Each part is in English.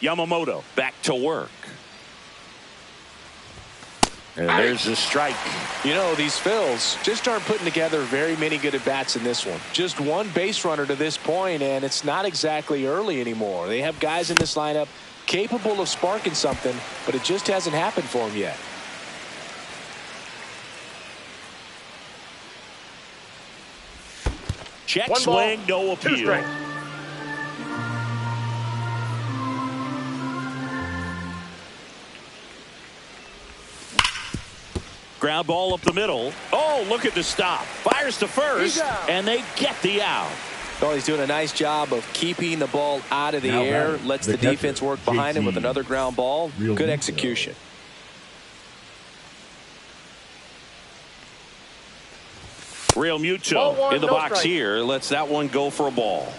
Yamamoto back to work. And there's a strike. You know, these Phils just aren't putting together very many good at-bats in this one. Just one base runner to this point, and it's not exactly early anymore. They have guys in this lineup capable of sparking something, but it just hasn't happened for them yet. Check swing, no appeal. Ground ball up the middle. Oh, look at the stop. Fires to first, and they get the out. Oh, he's doing a nice job of keeping the ball out of the air. Lets the defense work behind him with another ground ball. Good execution. Real Muto in the box here. Lets that one go for a ball.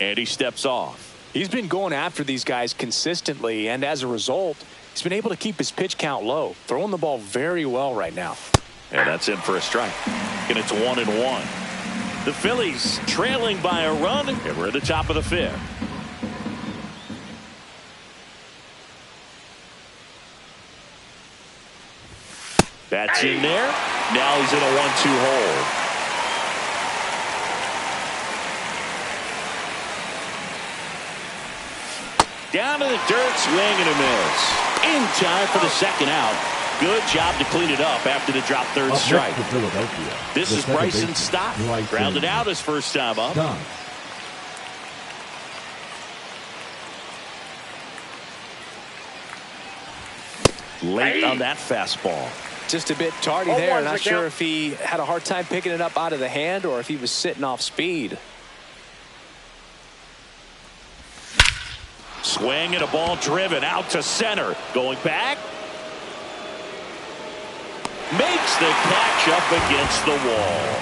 And he steps off. He's been going after these guys consistently, and as a result, he's been able to keep his pitch count low. Throwing the ball very well right now. And that's in for a strike. And it's 1-1. The Phillies trailing by a run, and we're at the top of the fifth. That's in there. Now he's in a 1-2 hole. Down to the dirt, swing and a miss. In time for the second out. Good job to clean it up after the drop third strike. This is Bryson Stott. Grounded out his first time up. Late on that fastball. Just a bit tardy there. Not sure if he had a hard time picking it up out of the hand or if he was sitting off speed. Swing and a ball driven out to center. Going back. Makes the catch up against the wall.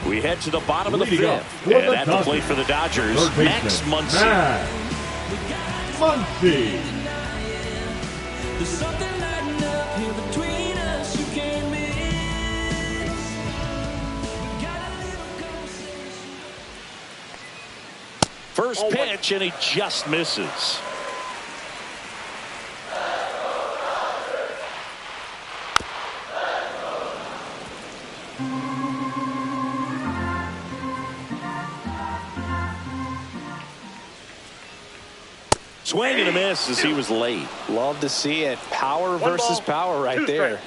We head to the bottom of the fifth. And at the plate for the Dodgers, Max Muncy. First pitch, and he just misses. Swing and a miss as he was late. Love to see it. Power versus power right there.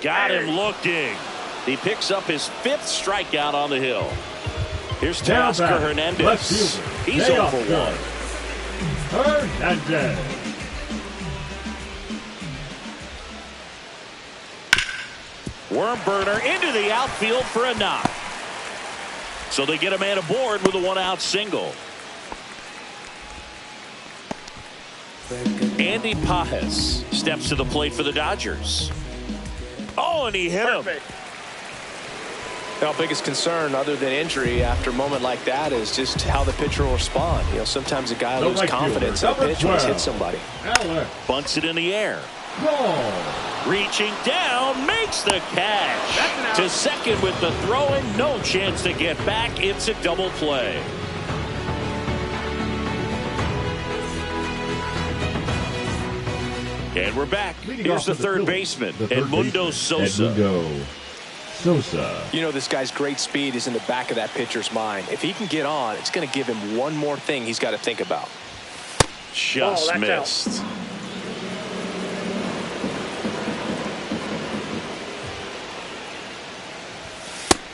Got him looking. He picks up his fifth strikeout on the hill. Here's Teoscar Hernandez. He's 0 for 1. Hernandez. Worm burner into the outfield for a knock. So they get a man aboard with a 1-out single. Andy Pages steps to the plate for the Dodgers. Oh, and he hit him. Our biggest concern other than injury after a moment like that is just how the pitcher will respond. You know, sometimes a guy loses confidence in a pitch when he's hit somebody. Bunts it in the air. Reaching down, makes the catch. To second with the throw and no chance to get back. It's a double play. And we're back. Here's the third baseman, Edmundo Sosa. You know, this guy's great speed is in the back of that pitcher's mind. If he can get on, it's going to give him one more thing he's got to think about. Just missed.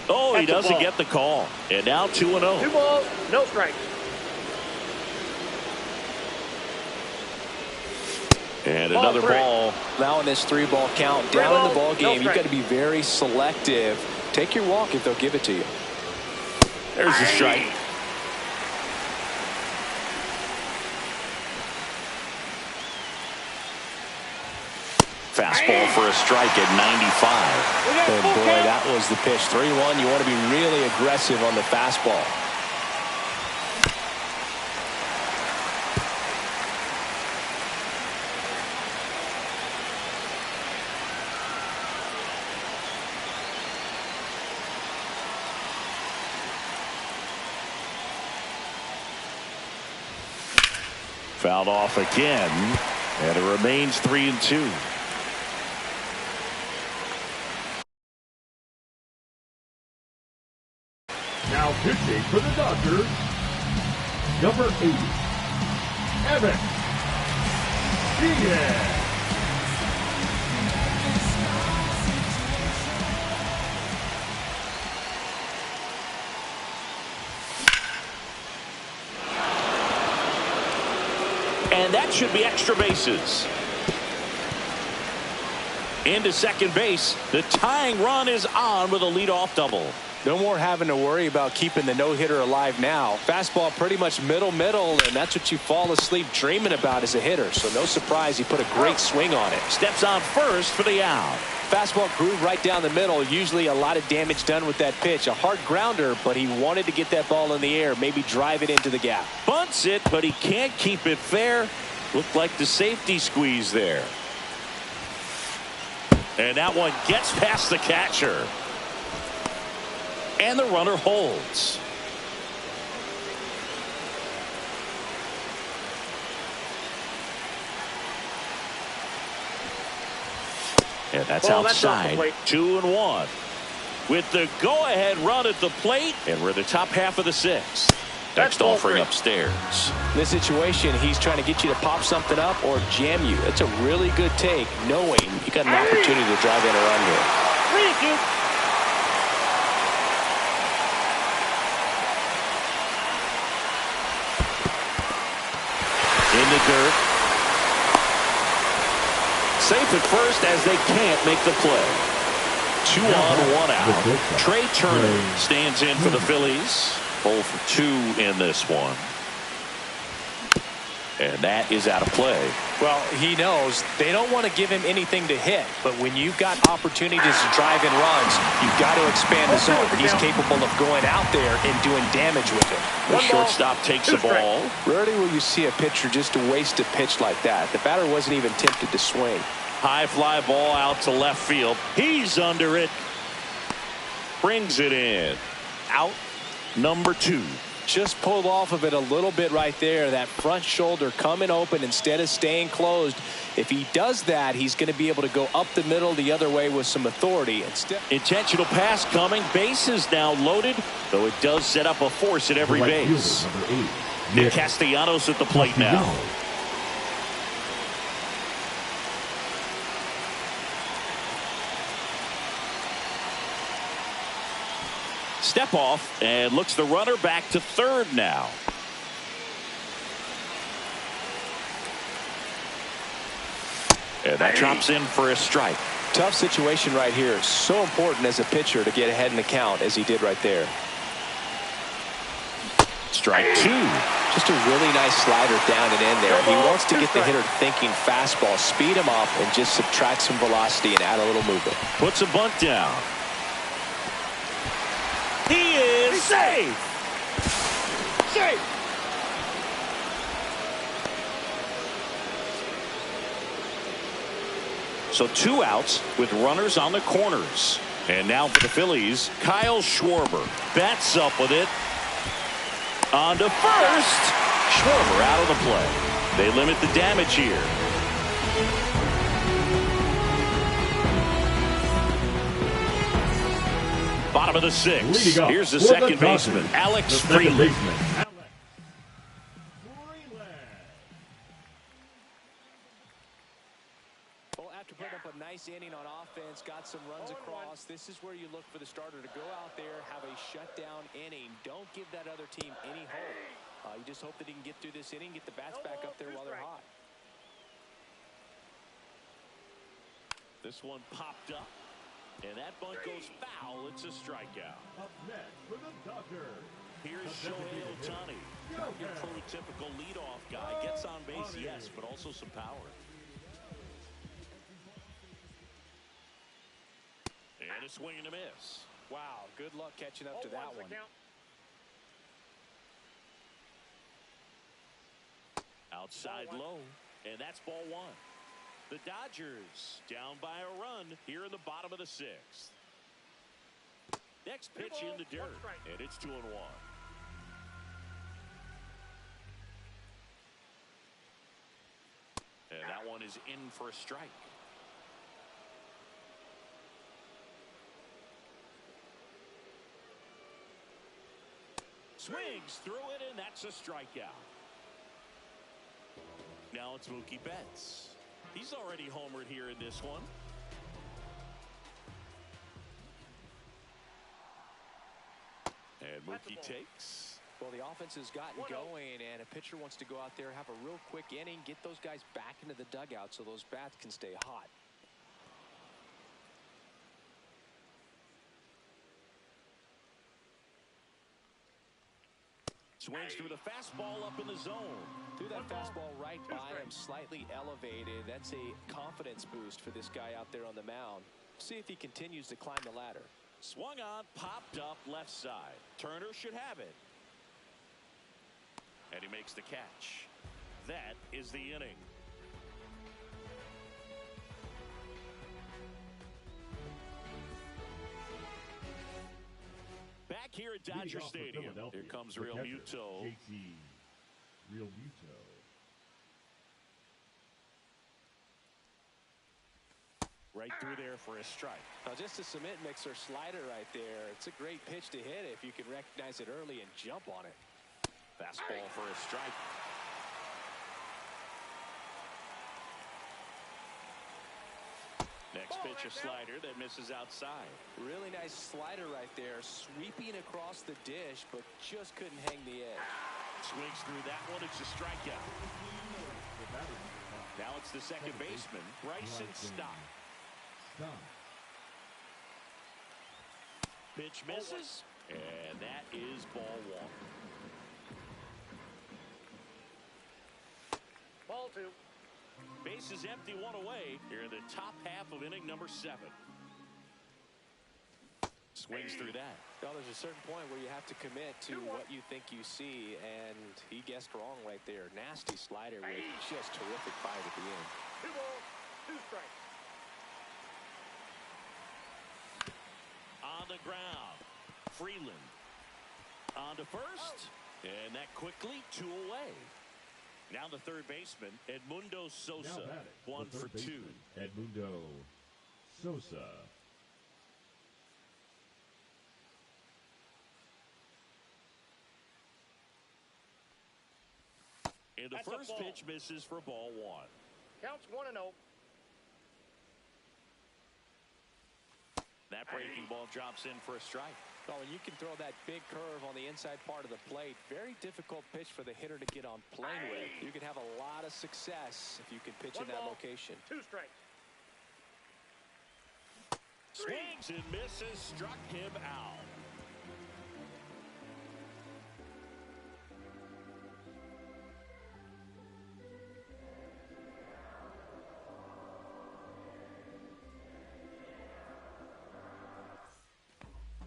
Oh, he doesn't get the call. And now 2-0. 2 balls, no strikes. And another ball. Now in this 3-ball count, down in the ball game, you've got to be very selective. Take your walk if they'll give it to you. There's a strike. Fastball for a strike at 95. And boy, that was the pitch. 3-1. You want to be really aggressive on the fastball. Fouled off again, and it remains 3-2. Now pitching for the Dodgers, number 80, Evan Diaz. And that should be extra bases. Into second base. The tying run is on with a leadoff double. No more having to worry about keeping the no-hitter alive now. Fastball pretty much middle, and that's what you fall asleep dreaming about as a hitter. So no surprise he put a great swing on it. Steps on first for the out. Fastball grew right down the middle. Usually a lot of damage done with that pitch. A hard grounder, but he wanted to get that ball in the air, maybe drive it into the gap. Bunts it, but he can't keep it fair. Looked like the safety squeeze there. And that one gets past the catcher. And the runner holds. And that's outside. 2-1. With the go-ahead run at the plate. And we're in the top half of the sixth. Next offering upstairs. In this situation, he's trying to get you to pop something up or jam you. It's a really good take, knowing you got an opportunity to drive in a run here. In the dirt. Safe at first as they can't make the play. 2 on, 1 out. Trey Turner stands in for the Phillies. 0 for 2 in this one. And that is out of play. Well, he knows they don't want to give him anything to hit, but when you've got opportunities to drive in runs, you've got to expand the zone. He's capable of going out there and doing damage with it. The shortstop takes the ball. Rarely will you see a pitcher just to waste a pitch like that. The batter wasn't even tempted to swing. High fly ball out to left field. He's under it. Brings it in. Out number 2. Just pulled off of it a little bit right there. That front shoulder coming open instead of staying closed. If he does that, he's going to be able to go up the middle the other way with some authority. Intentional pass coming. Base is now loaded, though it does set up a force at every base. Nick Castellanos at the plate now. Step off and looks the runner back to third now. And that drops in for a strike. Tough situation right here. So important as a pitcher to get ahead in the count as he did right there. Strike 2. Just a really nice slider down and in there. He wants to get the hitter thinking fastball, speed him up, and just subtract some velocity and add a little movement. Puts a bunt down. He is safe. So 2 outs with runners on the corners. And now for the Phillies, Kyle Schwarber bats up with it. On to first. Schwarber out of the play. They limit the damage here. Bottom of the 6th. Here's the second baseman, Alex Freeland. Well, after putting up a nice inning on offense, got some runs across, this is where you look for the starter to go out there, have a shutdown inning. Don't give that other team any hope. You just hope that he can get through this inning, get the bats back up there while they're hot. This one popped up. And that bunt goes foul. It's a strikeout. Up next for the Dodgers. Here's Shohei Ohtani. Your prototypical leadoff guy. Gets on base, yes, but also some power. And a swing and a miss. Wow, good luck catching up to that one. Outside low, and that's ball 1. The Dodgers down by a run here in the bottom of the 6th. Next pitch in the dirt, and it's 2-1. That one is in for a strike. Swings through it, and that's a strikeout. Now it's Mookie Betts. He's already homered here in this one. And Mookie takes. Well, the offense has gotten going, and a pitcher wants to go out there, have a real quick inning, get those guys back into the dugout so those bats can stay hot. Swings through the fastball up in the zone. Threw that fastball right by him, slightly elevated. That's a confidence boost for this guy out there on the mound. See if he continues to climb the ladder. Swung on, popped up left side. Turner should have it. And he makes the catch. That is the inning. Back here at Dodger Stadium. Here comes Real Muto. JT Real Muto. Right through there for a strike. Now just a cement mixer slider right there. It's a great pitch to hit if you can recognize it early and jump on it. Fastball for a strike. Next pitch, a slider that misses outside. Really nice slider right there, sweeping across the dish, but just couldn't hang the edge. Swings through that one. It's a strikeout. Now it's the second baseman, Bryson Stott. Pitch misses, and that is ball one. Ball two. Base is empty, one away here in the top half of inning number 7. Swings through that. Well, there's a certain point where you have to commit to what you think you see, and he guessed wrong right there. Nasty slider with just terrific bite at the end. 2 balls, 2 strikes. On the ground, Freeland on to first, and that quickly 2 away. Now the third baseman, Edmundo Sosa, 1 for 2. Edmundo Sosa. And the first pitch misses for ball 1. Counts 1-0. That breaking ball drops in for a strike. Oh, and you can throw that big curve on the inside part of the plate. Very difficult pitch for the hitter to get on plane with. You can have a lot of success if you can pitch in that location. 2 strikes. Swings and misses, struck him out.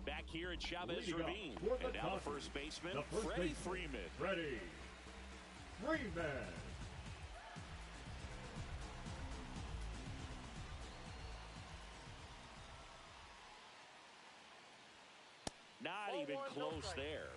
Back here at Chavez Ravine. And now the first baseman, Freddie Freeman. Freddie Freeman. Not even close there.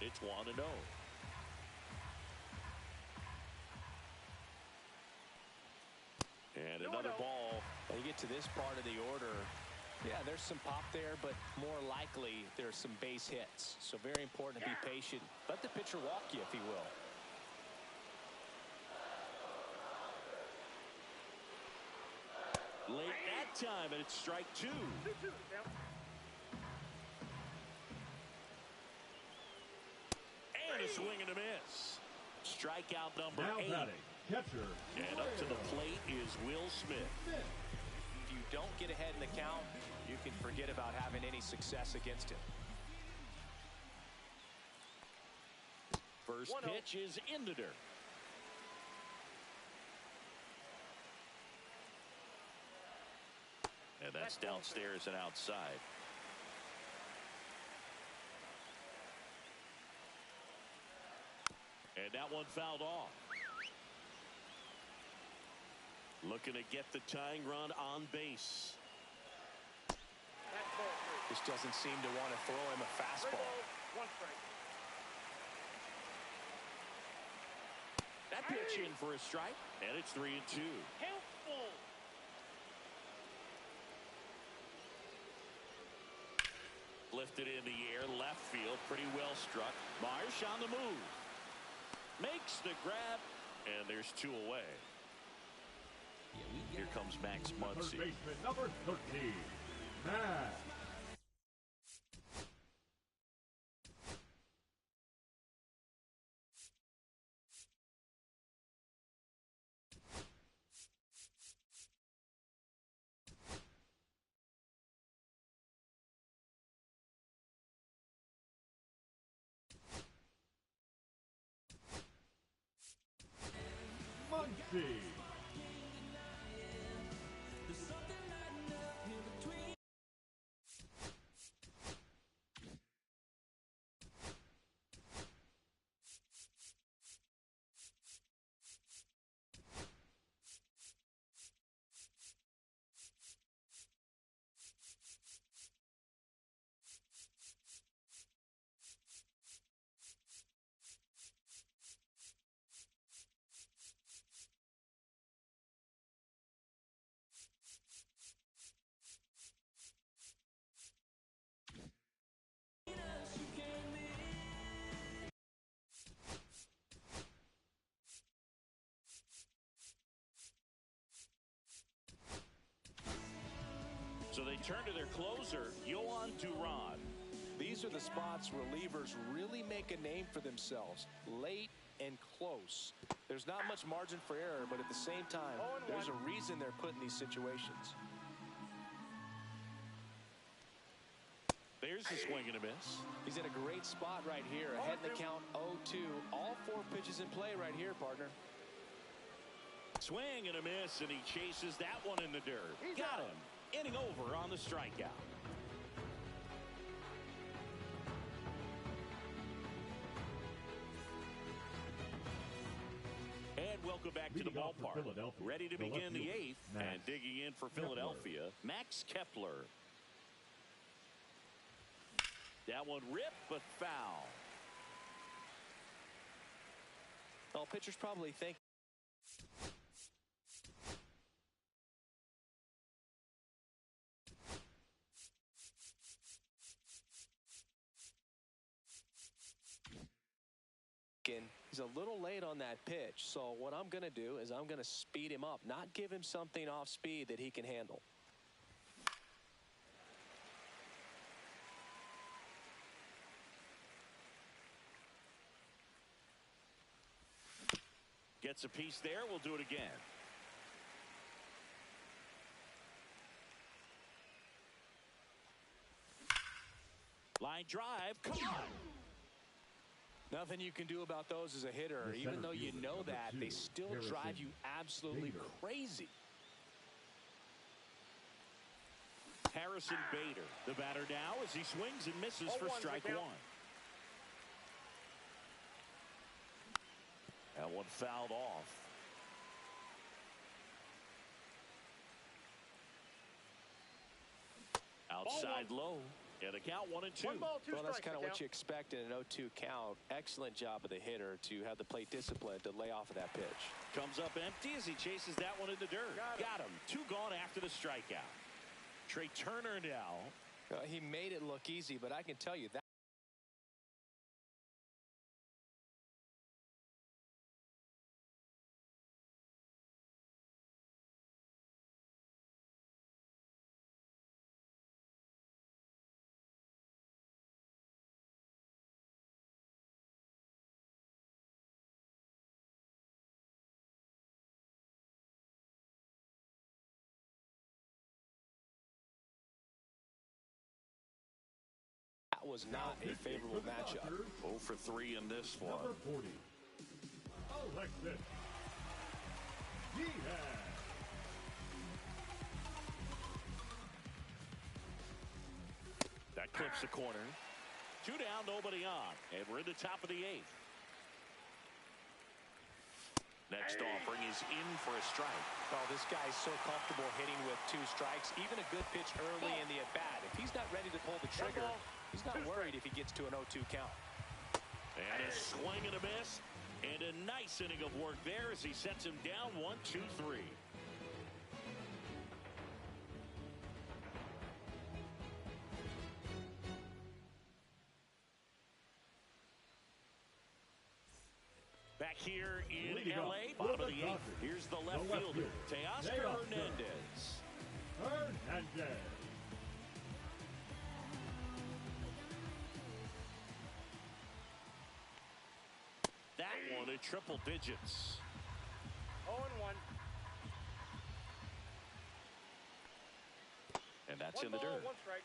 it's 1-0. And another ball. When you get to this part of the order, yeah, there's some pop there, but more likely there's some base hits. So very important to be patient. Let the pitcher walk you if he will. Late that time, and it's strike 2. 2-2, count. And a swing and a miss. Strikeout number Now 8. batting, catcher. And up to the plate is Will Smith. If you don't get ahead in the count, you can forget about having any success against him. First pitch is in the dirt. And that's downstairs and outside. And that one fouled off. Looking to get the tying run on base. That's ball 3. Just doesn't seem to want to throw him a 3 fastball. balls, 1 strike. That pitch in for a strike. And it's 3-2. Count full. Lifted in the air, left field, pretty well struck. Marsh on the move. Makes the grab, and there's 2 away. Here comes Max Third Muncy. baseman, number 13, Max. Muncy. So they turn to their closer, Yohan Duran. These are the spots relievers really make a name for themselves. Late and close. There's not much margin for error, but at the same time, there's a reason they're put in these situations. There's a swing and a miss. He's in a great spot right here. Ahead in the count 0-2. All 4 pitches in play right here, partner. Swing and a miss, and he chases that one in the dirt. Got him. Inning over on the strikeout. And welcome back to the ballpark. Ready to begin the 8th, and digging in for Philadelphia, Max Kepler. That one ripped, but foul. Well, pitchers probably think. He's a little late on that pitch, so what I'm going to do is I'm going to speed him up, not give him something off speed that he can handle. Gets a piece there. We'll do it again. Line drive. Come on. Nothing you can do about those as a hitter. Even though you know that, they still drive you absolutely crazy. Harrison Bader, the batter now, as he swings and misses for strike 1. That one fouled off. Outside low. And the count 1-2. 1 ball, 2 Well, that's strikes. kind of The what count. you expect in an 0-2 count. Excellent job of the hitter to have the plate discipline to lay off of that pitch. Comes up empty as he chases that one in the dirt. Got him. 2 gone after the strikeout. Trey Turner now. He made it look easy, but I can tell you that. That was not a favorable matchup. 0 for 3 in this one. Number 40, Alexis Diaz. That clips the corner. 2 down, nobody on. And we're in the top of the 8th. Next offering is in for a strike. Oh, this guy's so comfortable hitting with 2 strikes. Even a good pitch early in the at-bat. If he's not ready to pull the trigger, he's not worried if he gets to an 0-2 count. And a swing and a miss. And a nice inning of work there as he sets him down 1-2-3. Back here in L.A., bottom of the 8th. Here's the left fielder, Teoscar Hernandez. Hernandez. That one in triple digits. 0-1. And that's 1 in the ball, dirt. 1 strike.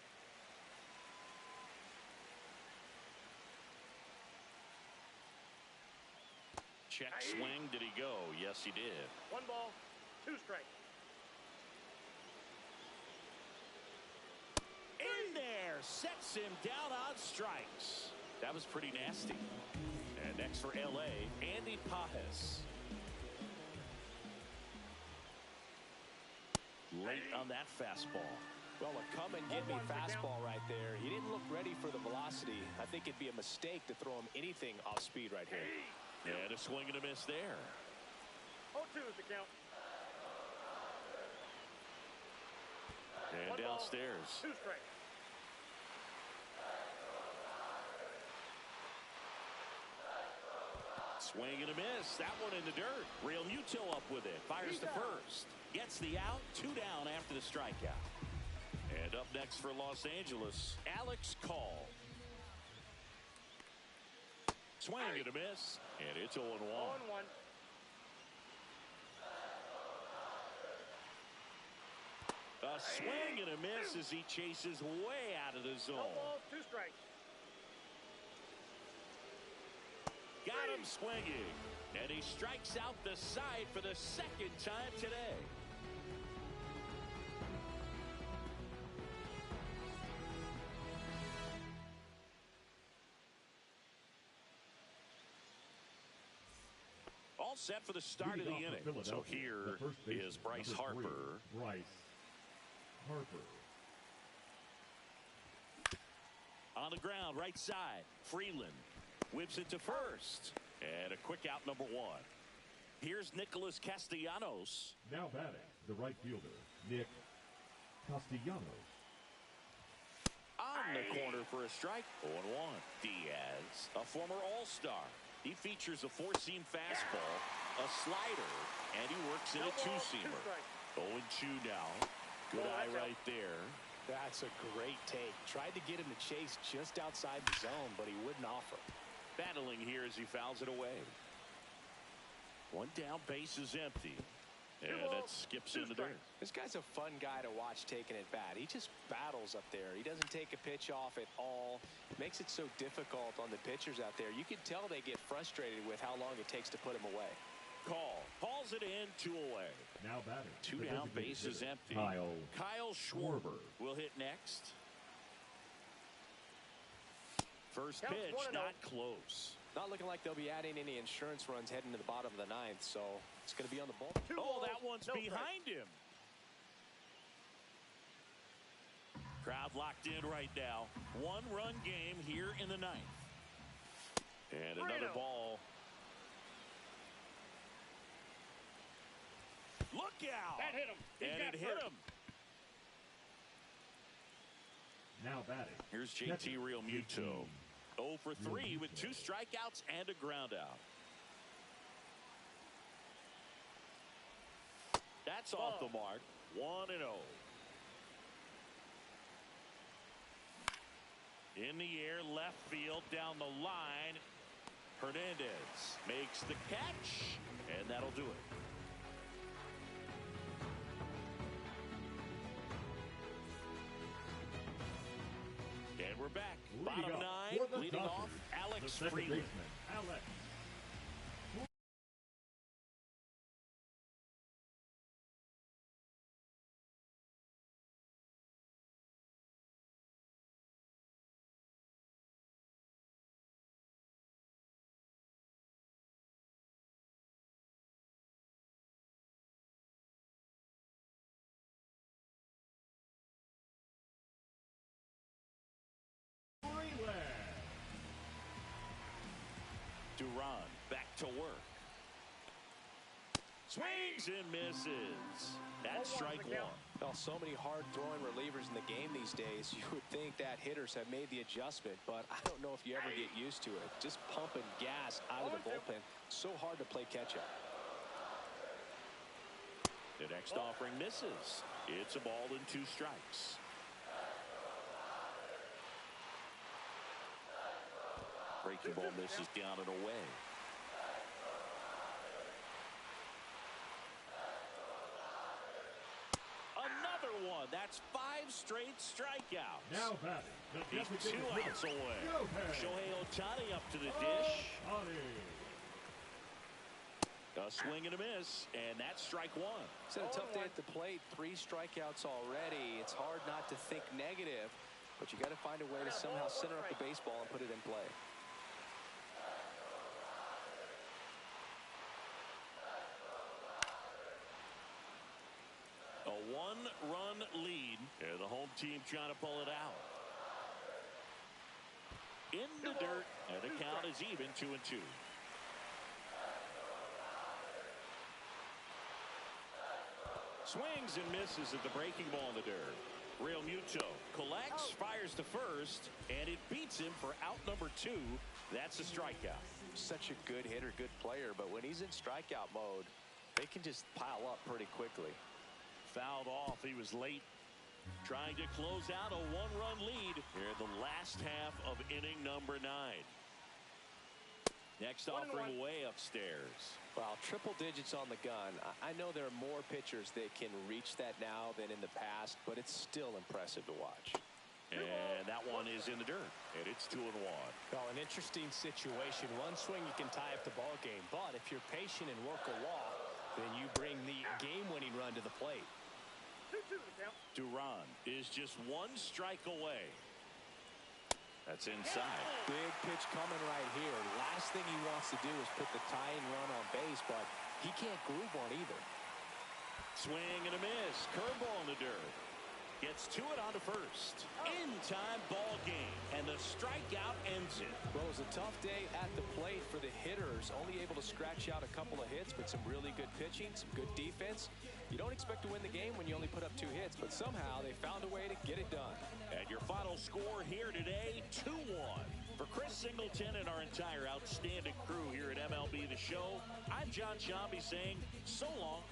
Check swing. Did he go? Yes, he did. 1 ball, 2 strikes. In there. Sets him down on strikes. That was pretty nasty. And next for L.A., Andy Pages. Late on that fastball. Well, a come-and-get-me fastball right there. He didn't look ready for the velocity. I think it'd be a mistake to throw him anything off speed right here. And a swing and a miss there. 0-2 is the count. And 1 ball, downstairs. 2 strikes. Swing and a miss. That one in the dirt. Real Muto up with it. Fires to first. Gets the out. 2 down after the strikeout. And up next for Los Angeles, Alex Call. Swing and a miss. And it's 0-1. 0-1. A swing and a miss as he chases way out of the No zone. balls, 2 strikes. Got him swinging. And he strikes out the side for the 2nd time today. All set for the start of the inning. So here is Bryce Harper. Bryce Harper. On the ground, right side. Freeland whips it to first. And a quick out, number 1. Here's Nicholas Castellanos. Now batting, the right fielder, Nick Castellanos. On the corner for a strike. 0-1. Diaz, a former All-Star. He features a 4-seam fastball, a slider, and he works in a 2-seamer. 0-2 now. Good eye right there. That's a great take. Tried to get him to chase just outside the zone, but he wouldn't offer. Battling here as he fouls it away. 1 down, base is empty. And that skips in the dirt. This guy's a fun guy to watch taking at bat. He just battles up there. He doesn't take a pitch off at all. Makes it so difficult on the pitchers out there. You can tell they get frustrated with how long it takes to put him away. Call. Hauls it in, 2 away. Now batting. 2 down, base is empty. Kyle Schwarber will hit next. First pitch, not close. Not looking like they'll be adding any insurance runs heading to the bottom of the 9th, so it's going to be on the ball. Oh, that one's behind him. Crowd locked in right now. One-run game here in the ninth. And another ball. Look out! That hit him. And it hit him. Now batting. Here's JT Realmuto. 0 for 3 with 2 strikeouts and a ground out. That's off the mark. 1-0. In the air, left field, down the line. Hernandez makes the catch, and that'll do it. And we're back. Bottom 9, leading off, Alex Freeland. Alex. Duran back to work. Swings and misses. That's strike 1. Well, so many hard-throwing relievers in the game these days. You would think that hitters have made the adjustment, but I don't know if you ever get used to it. Just pumping gas out of the bullpen. So hard to play catch-up. The next offering misses. It's a ball and 2 strikes. Breaking ball misses down and away. Another one. That's 5 straight strikeouts. Now batting. He's 2 outs away. Shohei Ohtani up to the dish. A swing and a miss, and that's strike 1. It's a tough day at the plate. 3 strikeouts already. It's hard not to think negative, but you got to find a way to somehow center up the baseball and put it in play. A 1-run lead, and the home team trying to pull it out. In the dirt, and the count is even, 2-2. Swings and misses at the breaking ball in the dirt. Realmuto collects, fires to first, and it beats him for out number 2. That's a strikeout. Such a good hitter, good player, but when he's in strikeout mode, they can just pile up pretty quickly. Fouled off. He was late. Trying to close out a 1-run lead here in the last half of inning number 9. Next offering way upstairs. Well, triple digits on the gun. I know there are more pitchers that can reach that now than in the past, but it's still impressive to watch. And that one is in the dirt, and it's 2-1. Well, an interesting situation. One swing you can tie up the ball game, but if you're patient and work a walk, then you bring the game-winning run to the plate. 2-2 the count. Duran is just 1 strike away. That's inside. Big pitch coming right here. Last thing he wants to do is put the tying run on base, but he can't groove one either. Swing and a miss. Curveball in the dirt. Gets to it on to first. In-time ball game, and the strikeout ends it. Well, it was a tough day at the plate for the hitters. Only able to scratch out a couple of hits, but some really good pitching, some good defense. You don't expect to win the game when you only put up 2 hits, but somehow they found a way to get it done. And your final score here today, 2-1. For Chris Singleton and our entire outstanding crew here at MLB The Show, I'm John Sciambi saying so long.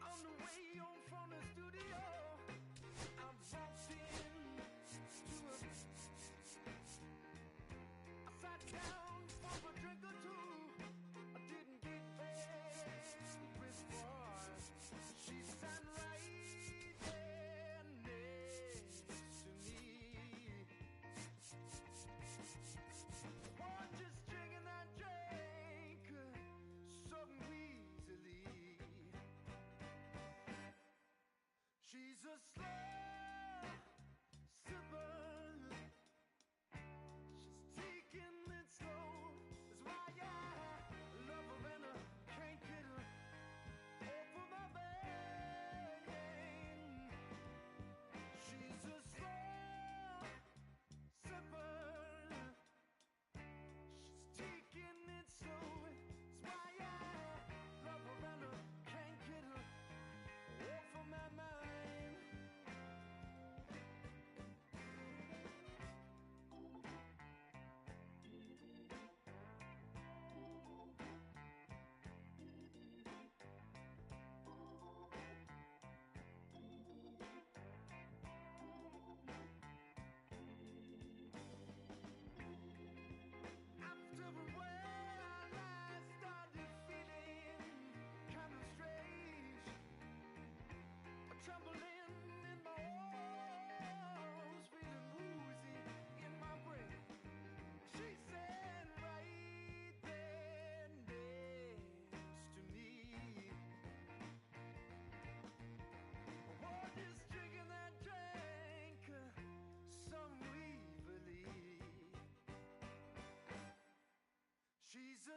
On the way home from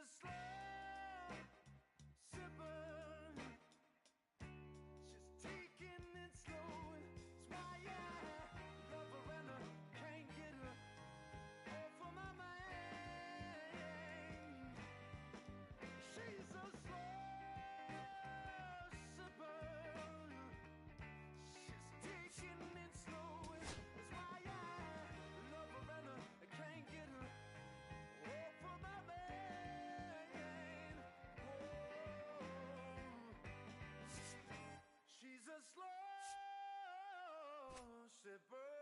a slow sipper. She's taking it slow. That's why I love her and I can't get her off of my mind. She's a slow sipper. She's taking it slow. That's why I love her and I can't get her off of my mind. Whoa. She's a slow sipper.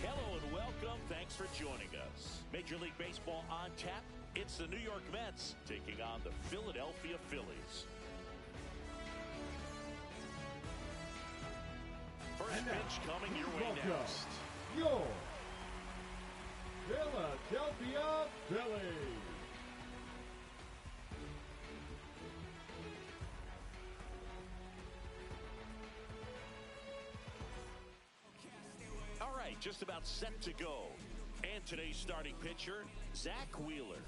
Hello and welcome. Thanks for joining us. Major League Baseball on tap. It's the New York Mets taking on the Philadelphia Phillies. First pitch coming your way next. Your Philadelphia Phillies. All right, just about set to go. And today's starting pitcher, Zach Wheeler.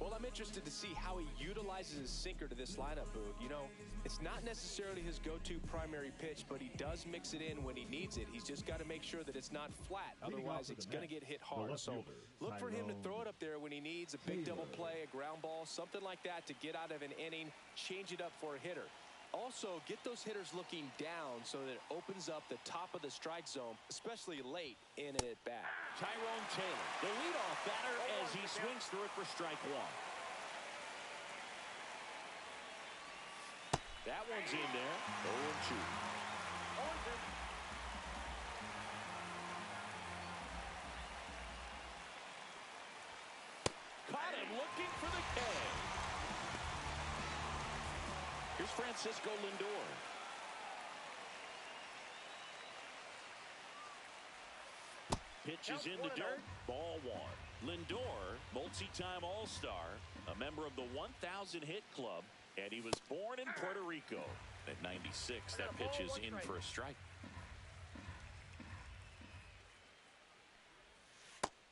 Well, I'm interested to see how he utilizes his sinker to this lineup, Boog. You know, it's not necessarily his go-to primary pitch, but he does mix it in when he needs it. He's just got to make sure that it's not flat. Otherwise, it's going to get hit hard. So look for him to throw it up there when he needs a big double play, a ground ball, something like that to get out of an inning, change it up for a hitter. Also, get those hitters looking down so that it opens up the top of the strike zone, especially late in an at-bat. Tyrone Taylor, the leadoff batter, as he swings through it for strike one. That one's in there. 0-2. Caught him looking for the K. Here's Francisco Lindor. Pitch is in the dirt. Ball one. Lindor, multi-time All-Star, a member of the 1,000 hit club, and he was born in Puerto Rico. At 96, that pitch is in for a strike.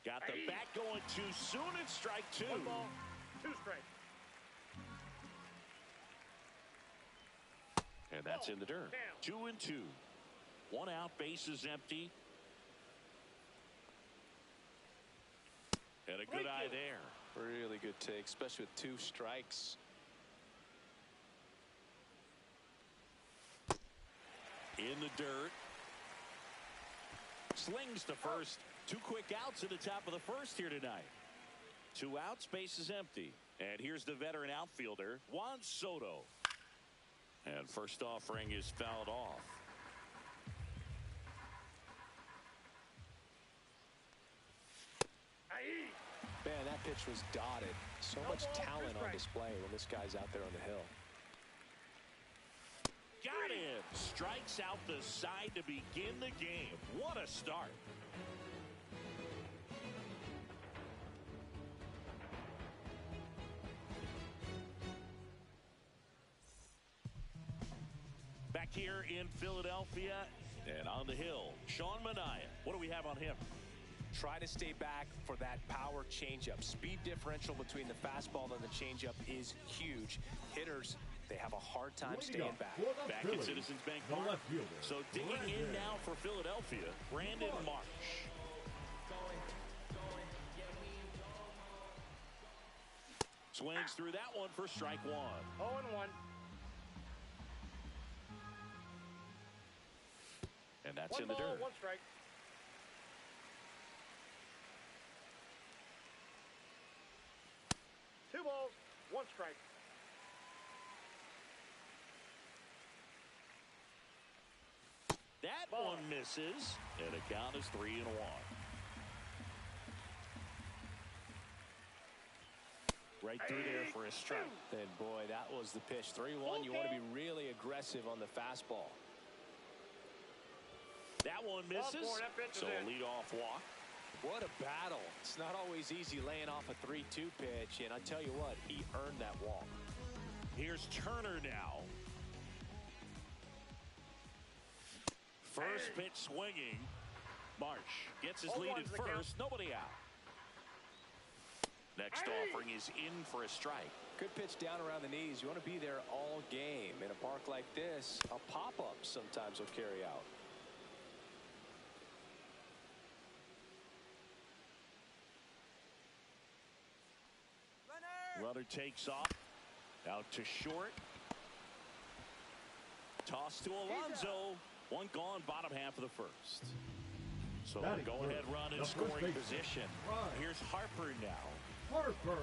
Got the bat going too soon. It's strike two. 1 ball, 2 strikes. And that's in the dirt. 2-2. 1 out, bases empty. And a good eye there. Really good take, especially with 2 strikes. In the dirt. Slings to first. 2 quick outs at the top of the first here tonight. 2 outs, bases empty. And here's the veteran outfielder, Juan Soto. And first offering is fouled off. Man, that pitch was dotted. So much talent on display when this guy's out there on the hill. Got him. Strikes out the side to begin the game. What a start. Back here in Philadelphia and on the hill, Sean Manaea. What do we have on him? Try to stay back for that power changeup. Speed differential between the fastball and the changeup is huge. Hitters, they have a hard time staying back. Back at Citizens Bank Park. So digging in now for Philadelphia, Brandon Marsh. Swings through that one for strike one. 0-1. And that's 1 in the ball, dirt. 1 strike. Two balls, 1 strike. That one misses, and the count is 3-1. Right through there for a strike. And boy, that was the pitch. 3-1. You want to be really aggressive on the fastball. That one misses. So a leadoff walk. What a battle. It's not always easy laying off a 3-2 pitch, and I tell you what, he earned that walk. Here's Turner now. First pitch swinging. Marsh gets his lead at first. Nobody out. Next offering is in for a strike. Good pitch down around the knees. You want to be there all game. In a park like this, a pop-up sometimes will carry out. Runner takes off. Out to short. Toss to Alonso. 1 gone, bottom half of the first. So go ahead run in scoring position. Here's Harper now. Harper.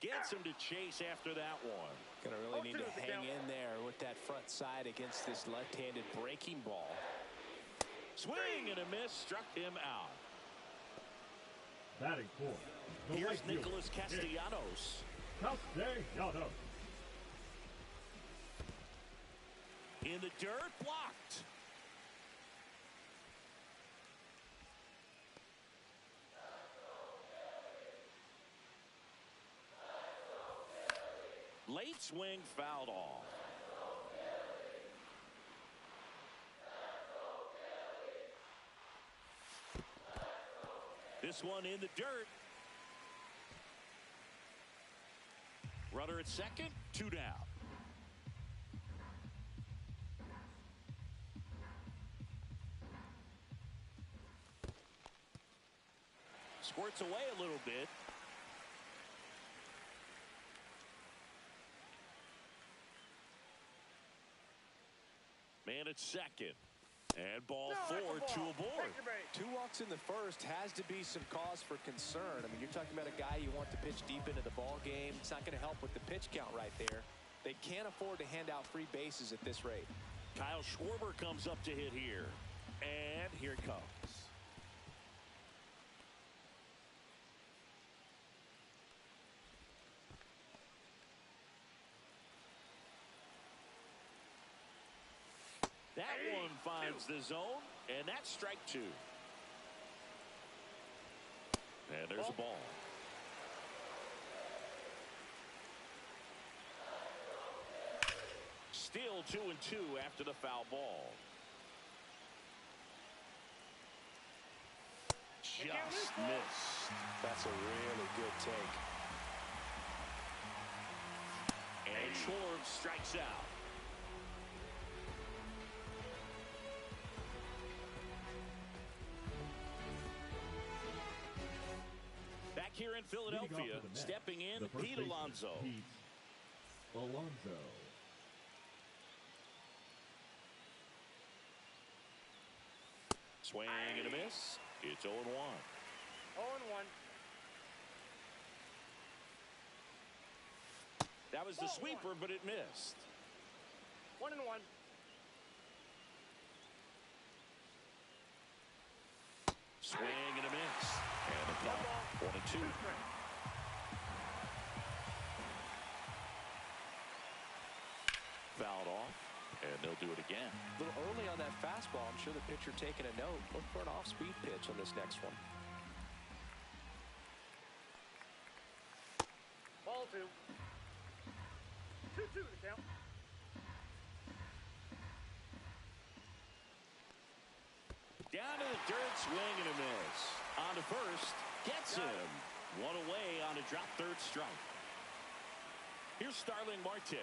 Gets him to chase after that one. Gonna really need to hang in there with that front side against this left-handed breaking ball. Swing and a miss, struck him out. Batting fourth. Here's Nicholas Castellanos. Castellanos. In the dirt, blocked. Late swing fouled off. This one in the dirt. Runner at second, 2 down. Squirts away a little bit. Man at second. And ball 4, 2 aboard. 2 walks in the first has to be some cause for concern. I mean, you're talking about a guy you want to pitch deep into the ball game. It's not going to help with the pitch count right there. They can't afford to hand out free bases at this rate. Kyle Schwarber comes up to hit here. And here it comes. That one finds the zone, and that's strike 2. And there's a ball. Still 2-2 after the foul ball. Just missed. That's a really good take. And Schwarber strikes out. Back here in Philadelphia, stepping in, Pete Alonso. Pete Alonso. Swing and a miss. It's 0-1. 0-1. That was the sweeper, but it missed. 1-1. Swing and a miss. And a count. 1-2. Fouled off, and they'll do it again. A little early on that fastball. I'm sure the pitcher taking a note. Look for an off-speed pitch on this next one. Ball 2. 2-2 to count. Down to the dirt, swing and a miss. On to first, gets him. One away on a drop third strike. Here's Starling Marte.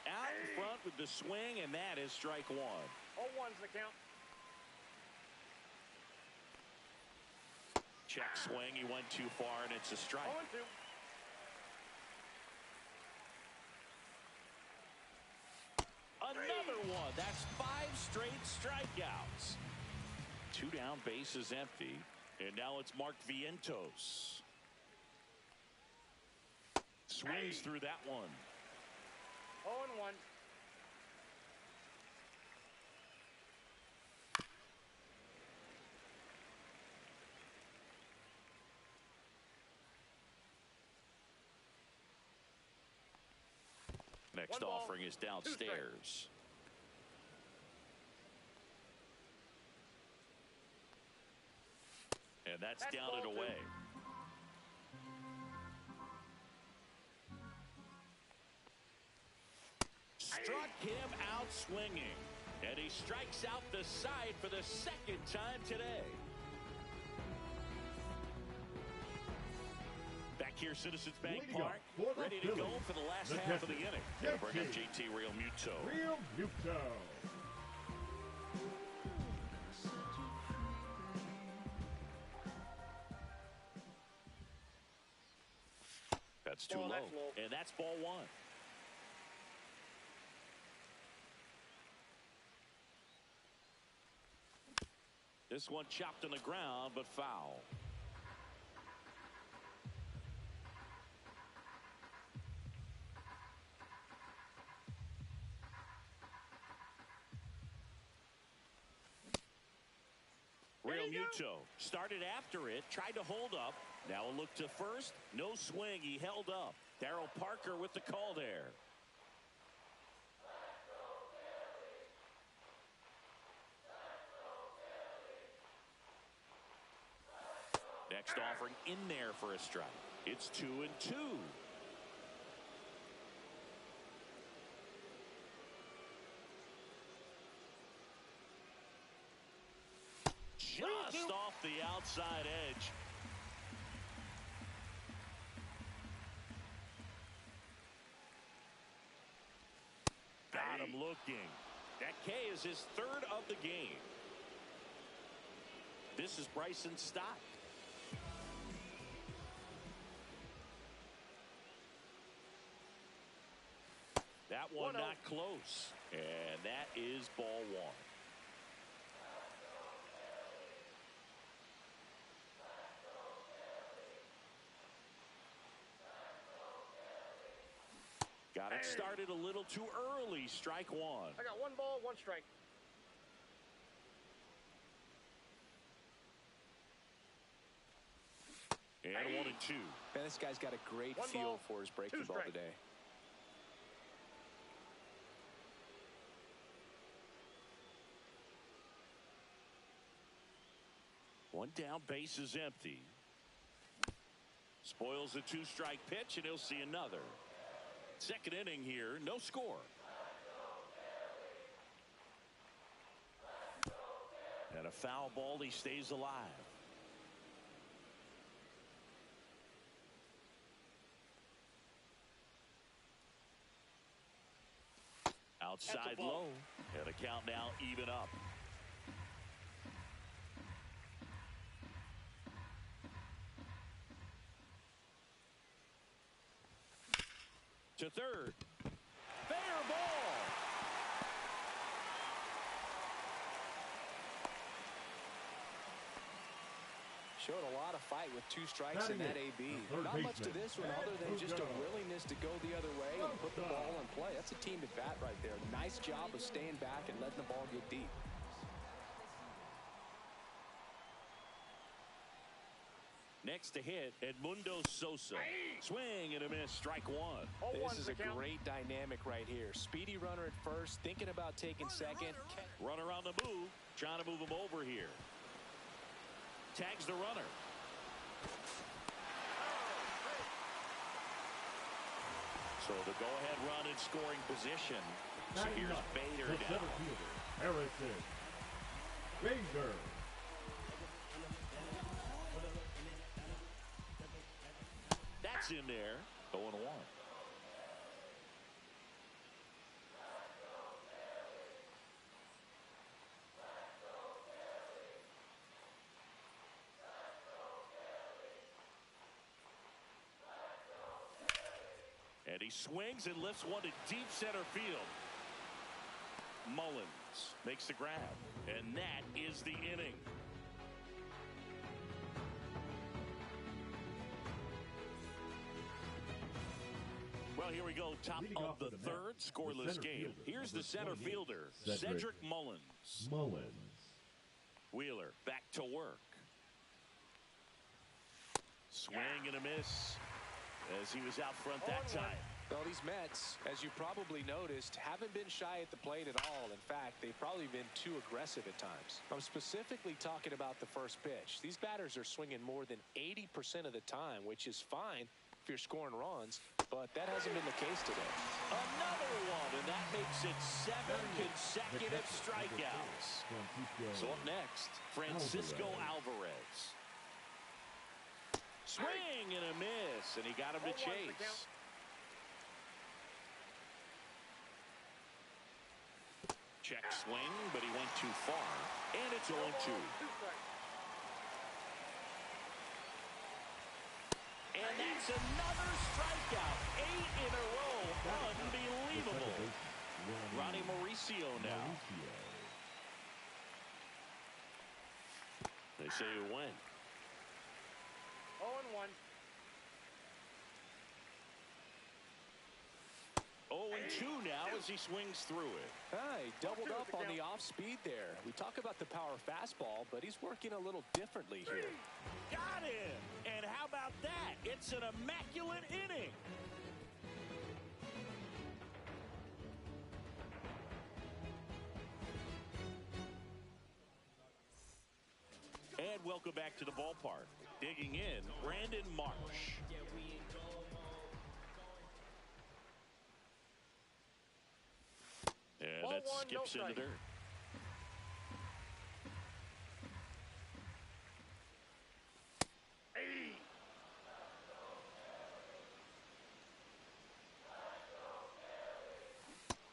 Out in front with the swing, and that is strike 1. 0-1's the count. Check swing, he went too far, and it's a strike. 0-2. Another one. That's 5 straight strikeouts. 2 down, base is empty. And now it's Mark Vientos. Swings through that one. 0-1. Next offering is downstairs. And that's down and away. Struck him out swinging. And he strikes out the side for the second time today. Back here, Citizens Bank Park, ready to go for the last half of the inning. Gonna bring up JT Realmuto. Realmuto. That's too low. And that's ball 1. This one chopped on the ground, but foul. Realmuto started after it, tried to hold up. Now a look to first. No swing. He held up. Darryl Parker with the call there. Next offering in there for a strike. It's 2-2. Just off the outside edge. Got him looking. That K is his third of the game. This is Bryson Stott. That one not close. And that is ball one. Got it started a little too early. Strike one. I got 1 ball, 1 strike. And 1-2. Man, this guy's got a great feel for his breaking ball today. One down, base is empty. Spoils a 2-strike pitch, and he'll see another. Second inning here, no score. And a foul ball, he stays alive. Outside low, and a count now even up. To third. Fair ball. Showed a lot of fight with 2 strikes in that AB. Not much to this one other than just a willingness to go the other way and put the ball in play. That's a team at bat right there. Nice job of staying back and letting the ball get deep. Next to hit, Edmundo Sosa. Swing and a miss, strike one. This is a great dynamic right here. Speedy runner at first, thinking about taking second. Runner on the move, trying to move him over here. Tags the runner. So the go-ahead run in scoring position. So here's Bader now. Harrison Bader. That's in there. 0-1. And he swings and lifts one to deep center field. Mullins makes the grab. And that is the inning. Well, here we go. Top of the third, scoreless game. Here's the center fielder, Cedric Mullins. Wheeler back to work. Swing and a miss as he was out front that time. Well, these Mets, as you probably noticed, haven't been shy at the plate at all. In fact, they've probably been too aggressive at times. I'm specifically talking about the first pitch. These batters are swinging more than 80% of the time, which is fine if you're scoring runs, but that hasn't been the case today. Another one, and that makes it 7 consecutive strikeouts. So up next, Francisco Alvarez. Swing and a miss, and he got him to chase. Check swing, but he went too far, and it's 0-2. And that's another strikeout. 8 in a row. Unbelievable. Ronnie Mauricio now. They say you win. 0-1. 0-2 now as he swings through it. He doubled up on the off speed there. We talk about the power fastball, but he's working a little differently here. Got him. And how about that? It's an immaculate inning. And welcome back to the ballpark. Digging in, Brandon Marsh. And Ball that one, no skips into strike. dirt.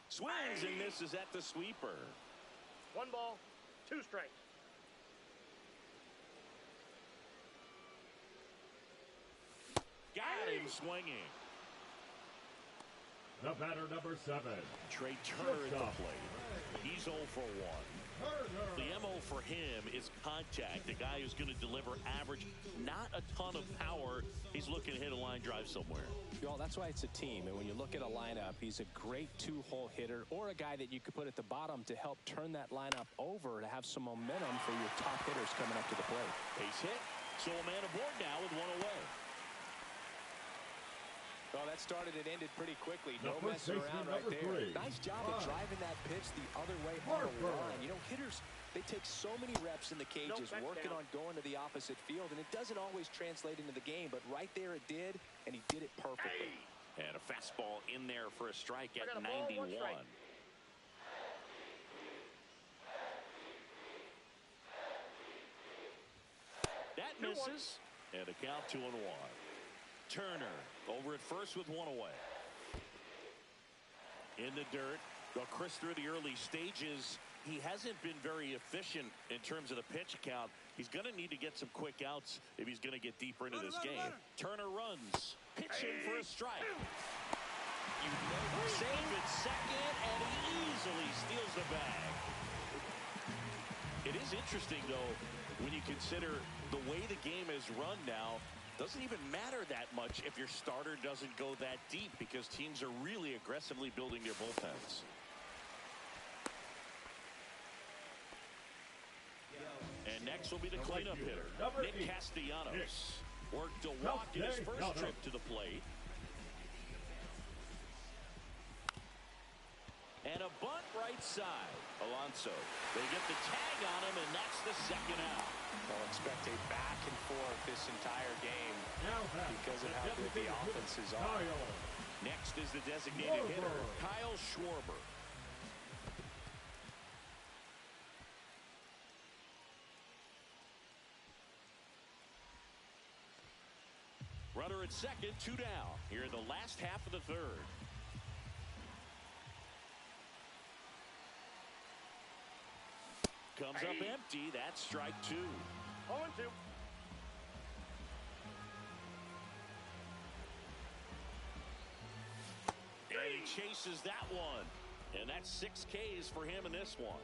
Swings and misses at the sweeper. 1 ball, 2 strikes. Got him swinging. The batter, number 7. Trey Turner at the plate. He's 0 for 1. The MO for him is contact. The guy who's going to deliver average, not a ton of power. He's looking to hit a line drive somewhere. Well, that's why it's a team. And when you look at a lineup, he's a great 2-hole hitter or a guy that you could put at the bottom to help turn that lineup over to have some momentum for your top hitters coming up to the plate. Base hit. So a man aboard now with 1 away. Well, that started and ended pretty quickly. The No first messing baseman, around right number there. 3. Nice job of driving that pitch the other way on the line. You know, hitters, they take so many reps in the cages Nope, working down. on going to the opposite field, and it doesn't always translate into the game, but right there it did, and he did it perfectly. And a fastball in there for a strike I at got a ball, 1 strike. 91. That 2-1. misses. And a count 2-1. Turner over at first with 1 away. In the dirt. Well, Chris, through the early stages, he hasn't been very efficient in terms of the pitch count. He's going to need to get some quick outs if he's going to get deeper into this game. Turner runs. Pitching for a strike. You know, save at second, and he easily steals the bag. It is interesting, though, when you consider the way the game is run now. Doesn't even matter that much if your starter doesn't go that deep because teams are really aggressively building their bullpens. And next will be the cleanup hitter, Nick Castellanos. Worked a walk in his first trip to the plate. And a bunt right side. Alonso. They get the tag on him, and that's the second out. They'll expect a back and forth this entire game because of how good the offenses are. Next is the designated hitter, Kyle Schwarber. Runner at second, 2 down. Here in the last half of the third. Comes up empty. That's strike 2. 0-2. And he chases that one. And that's 6 Ks for him in this one.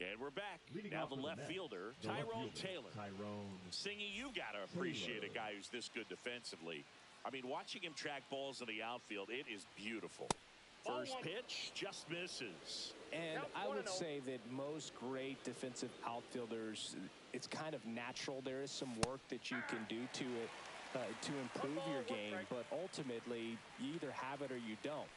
And we're back. Now the left fielder, Tyrone Taylor. Singy, you got to appreciate a guy who's this good defensively. I mean, watching him track balls in the outfield, it is beautiful. First pitch, just misses. And Count I 1-0. would say that most great defensive outfielders, it's kind of natural. There is some work that you can do to it to improve your game, but ultimately, you either have it or you don't.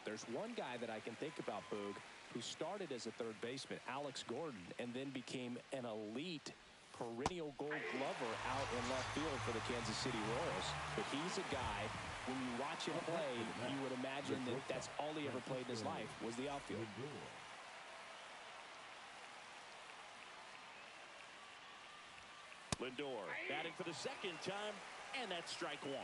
There's one guy that I can think about, Boog, who started as a third baseman, Alex Gordon, and then became an elite perennial gold glover out in left field for the Kansas City Royals. But he's a guy, when you watch him play, you would imagine that that's all he ever played in his life was the outfield. Lindor batting for the second time, and that's strike 1.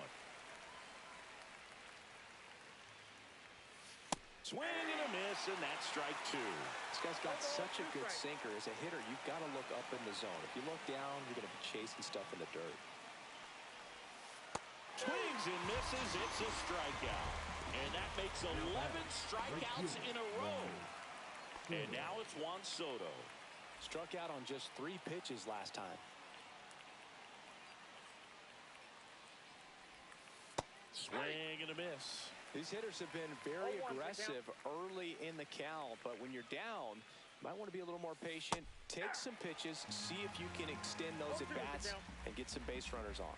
Swing and a miss, and that's strike 2. This guy's got such a good sinker. As a hitter, you've got to look up in the zone. If you look down, you're going to be chasing stuff in the dirt. Swings and misses. It's a strikeout. And that makes 11 strikeouts in a row. And now it's Juan Soto. Struck out on just 3 pitches last time. Swing and a miss. These hitters have been very aggressive early in the count, but when you're down, you might want to be a little more patient. Take some pitches, see if you can extend those at-bats and get some base runners on.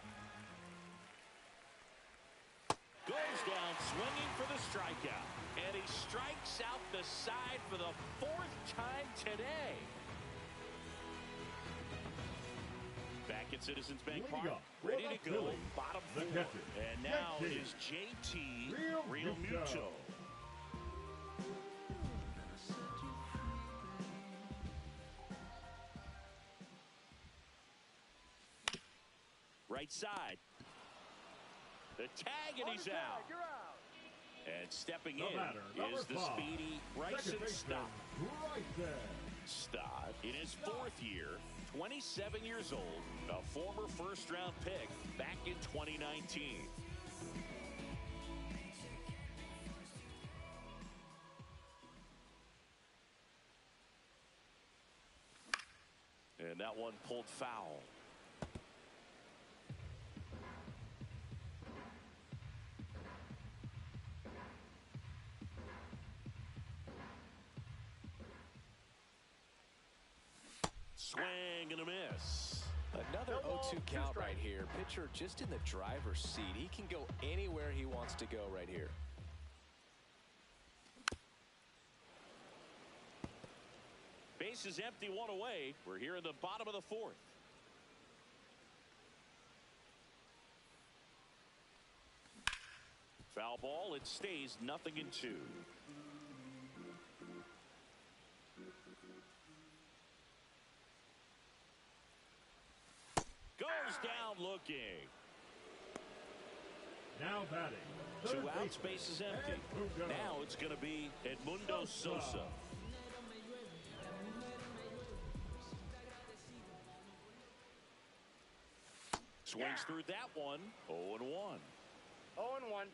Goes down swinging for the strikeout. And he strikes out the side for the 4th time today. Back at Citizens Bank Park, ready to go, bottom 4. And now it is JT Realmuto. Right side. The tag, and he's out. You're out. And stepping in is the speedy Bryson Stott. Stott, in his 4th year, 27 years old, a former first-round pick back in 2019. And that one pulled foul. Swing and a miss. Another 0-2 count right here. Pitcher just in the driver's seat. He can go anywhere he wants to go right here. Base is empty, 1 away. We're here in the bottom of the 4th. Foul ball. It stays 0-2. Goes down looking. Now batting. 2 outs, base is empty. Now it's going to be Edmundo Sosa. Swings through that one. 0-1. 0-1.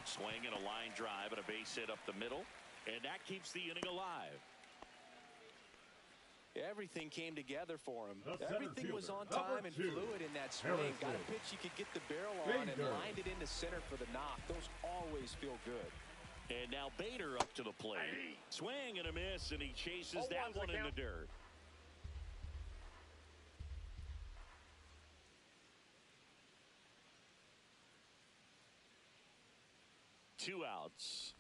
Swing and a line drive and a base hit up the middle. And that keeps the inning alive. Everything came together for him. The center Everything was fielder, on time number and 2, fluid in that swing. Harrison. Got a pitch you could get the barrel on and Bader. lined it into center for the knock. Those always feel good. And now Bader up to the plate. Swing and a miss, and he chases that one in the dirt. Two outs.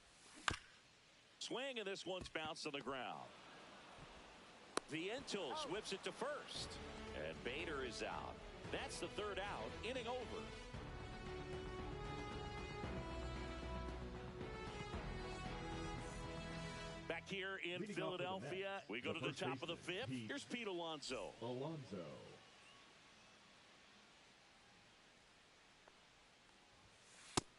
Swing, and this one's bounced on the ground. Vientos whips it to first. And Bader is out. That's the 3rd out. Inning over. Back here in Philadelphia, we go to the top of the 5th. Here's Pete Alonso.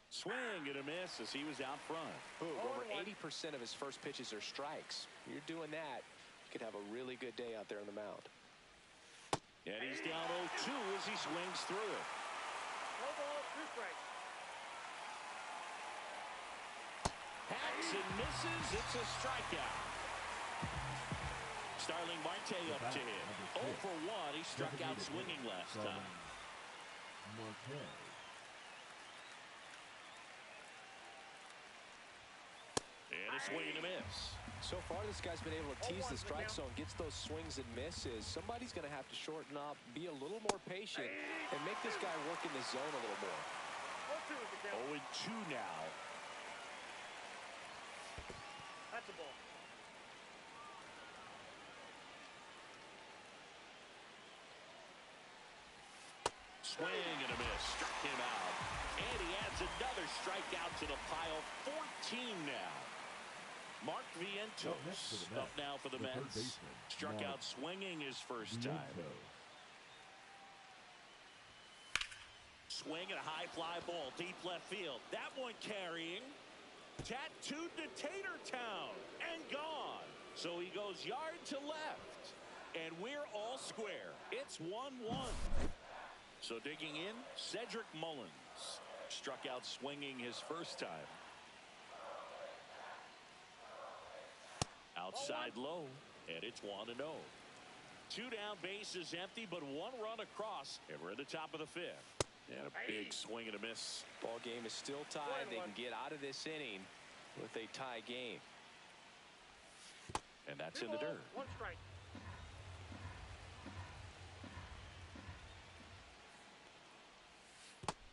Swing and a miss as he was out front. Over 80% of his first pitches are strikes. You're doing that, you could have a really good day out there on the mound. And he's down 0-2 as he swings through it. No ball, 2 strikes. Hacks and misses. It's a strikeout. Starling Marte up to him. 0 for 1. He struck out swinging last time. And a swing and a miss. So far, this guy's been able to tease the strike zone, gets those swings and misses. Somebody's going to have to shorten up, be a little more patient, and make this guy work in the zone a little more. 0-2 now. That's a ball. Swing and a miss. Struck him out. And he adds another strikeout to the pile. 14 now. Mark Vientos up now for the Mets. Struck out swinging his first time. Swing and a high fly ball deep left field. That one carrying. Tattooed to Tater Town and gone. So he goes yard to left. And we're all square. It's 1-1. So digging in, Cedric Mullins. Struck out swinging his first time. Outside low, and it's 1-0. 2 down, bases empty, but 1 run across, and we're at the top of the 5th. And a big swing and a miss. Ball game is still tied. They can get out of this inning with a tie game. And that's in the dirt. 1 strike.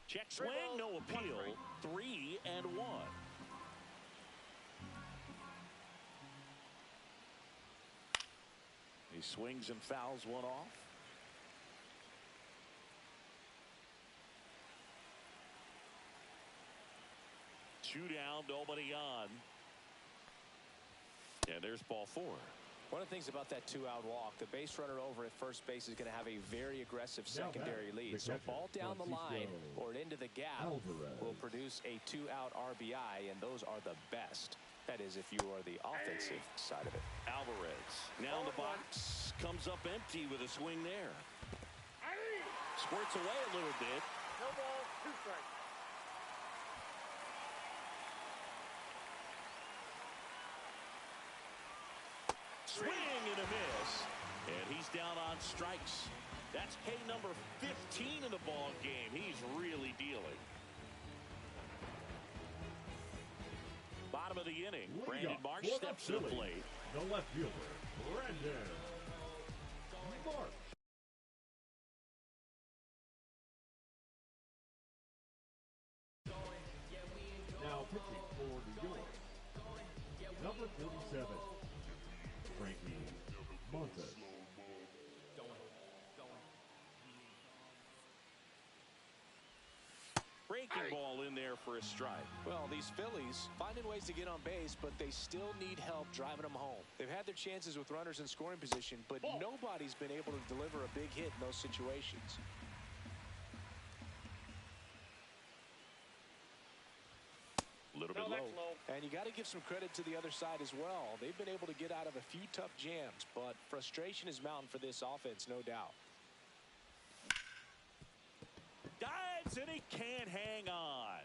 Check swing, no appeal. 3-1. He swings and fouls one off. Two down, nobody on. And there's ball 4. One of the things about that 2-out walk, the base runner over at first base is going to have a very aggressive secondary lead. So ball down the line or into the gap will produce a 2-out RBI, and those are the best. That is, if you are the offensive side of it. Alvarez now in the box, comes up empty with a swing there. Squirts away a little bit. No ball, 2 strikes. Swing and a miss. And he's down on strikes. That's K number 15 in the ball game. He's really dealing. Bottom of the inning. Brandon Marsh steps to the plate. The left fielder, Brandon Marsh. Now pitching for New York, number 47, Frankie Montas. Breaking ball in there for a strike. Well, these Phillies finding ways to get on base, but they still need help driving them home. They've had their chances with runners in scoring position, but nobody's been able to deliver a big hit in those situations. A little bit low. And you got to give some credit to the other side as well. They've been able to get out of a few tough jams, but frustration is mounting for this offense, no doubt. Dives and he can't hang on.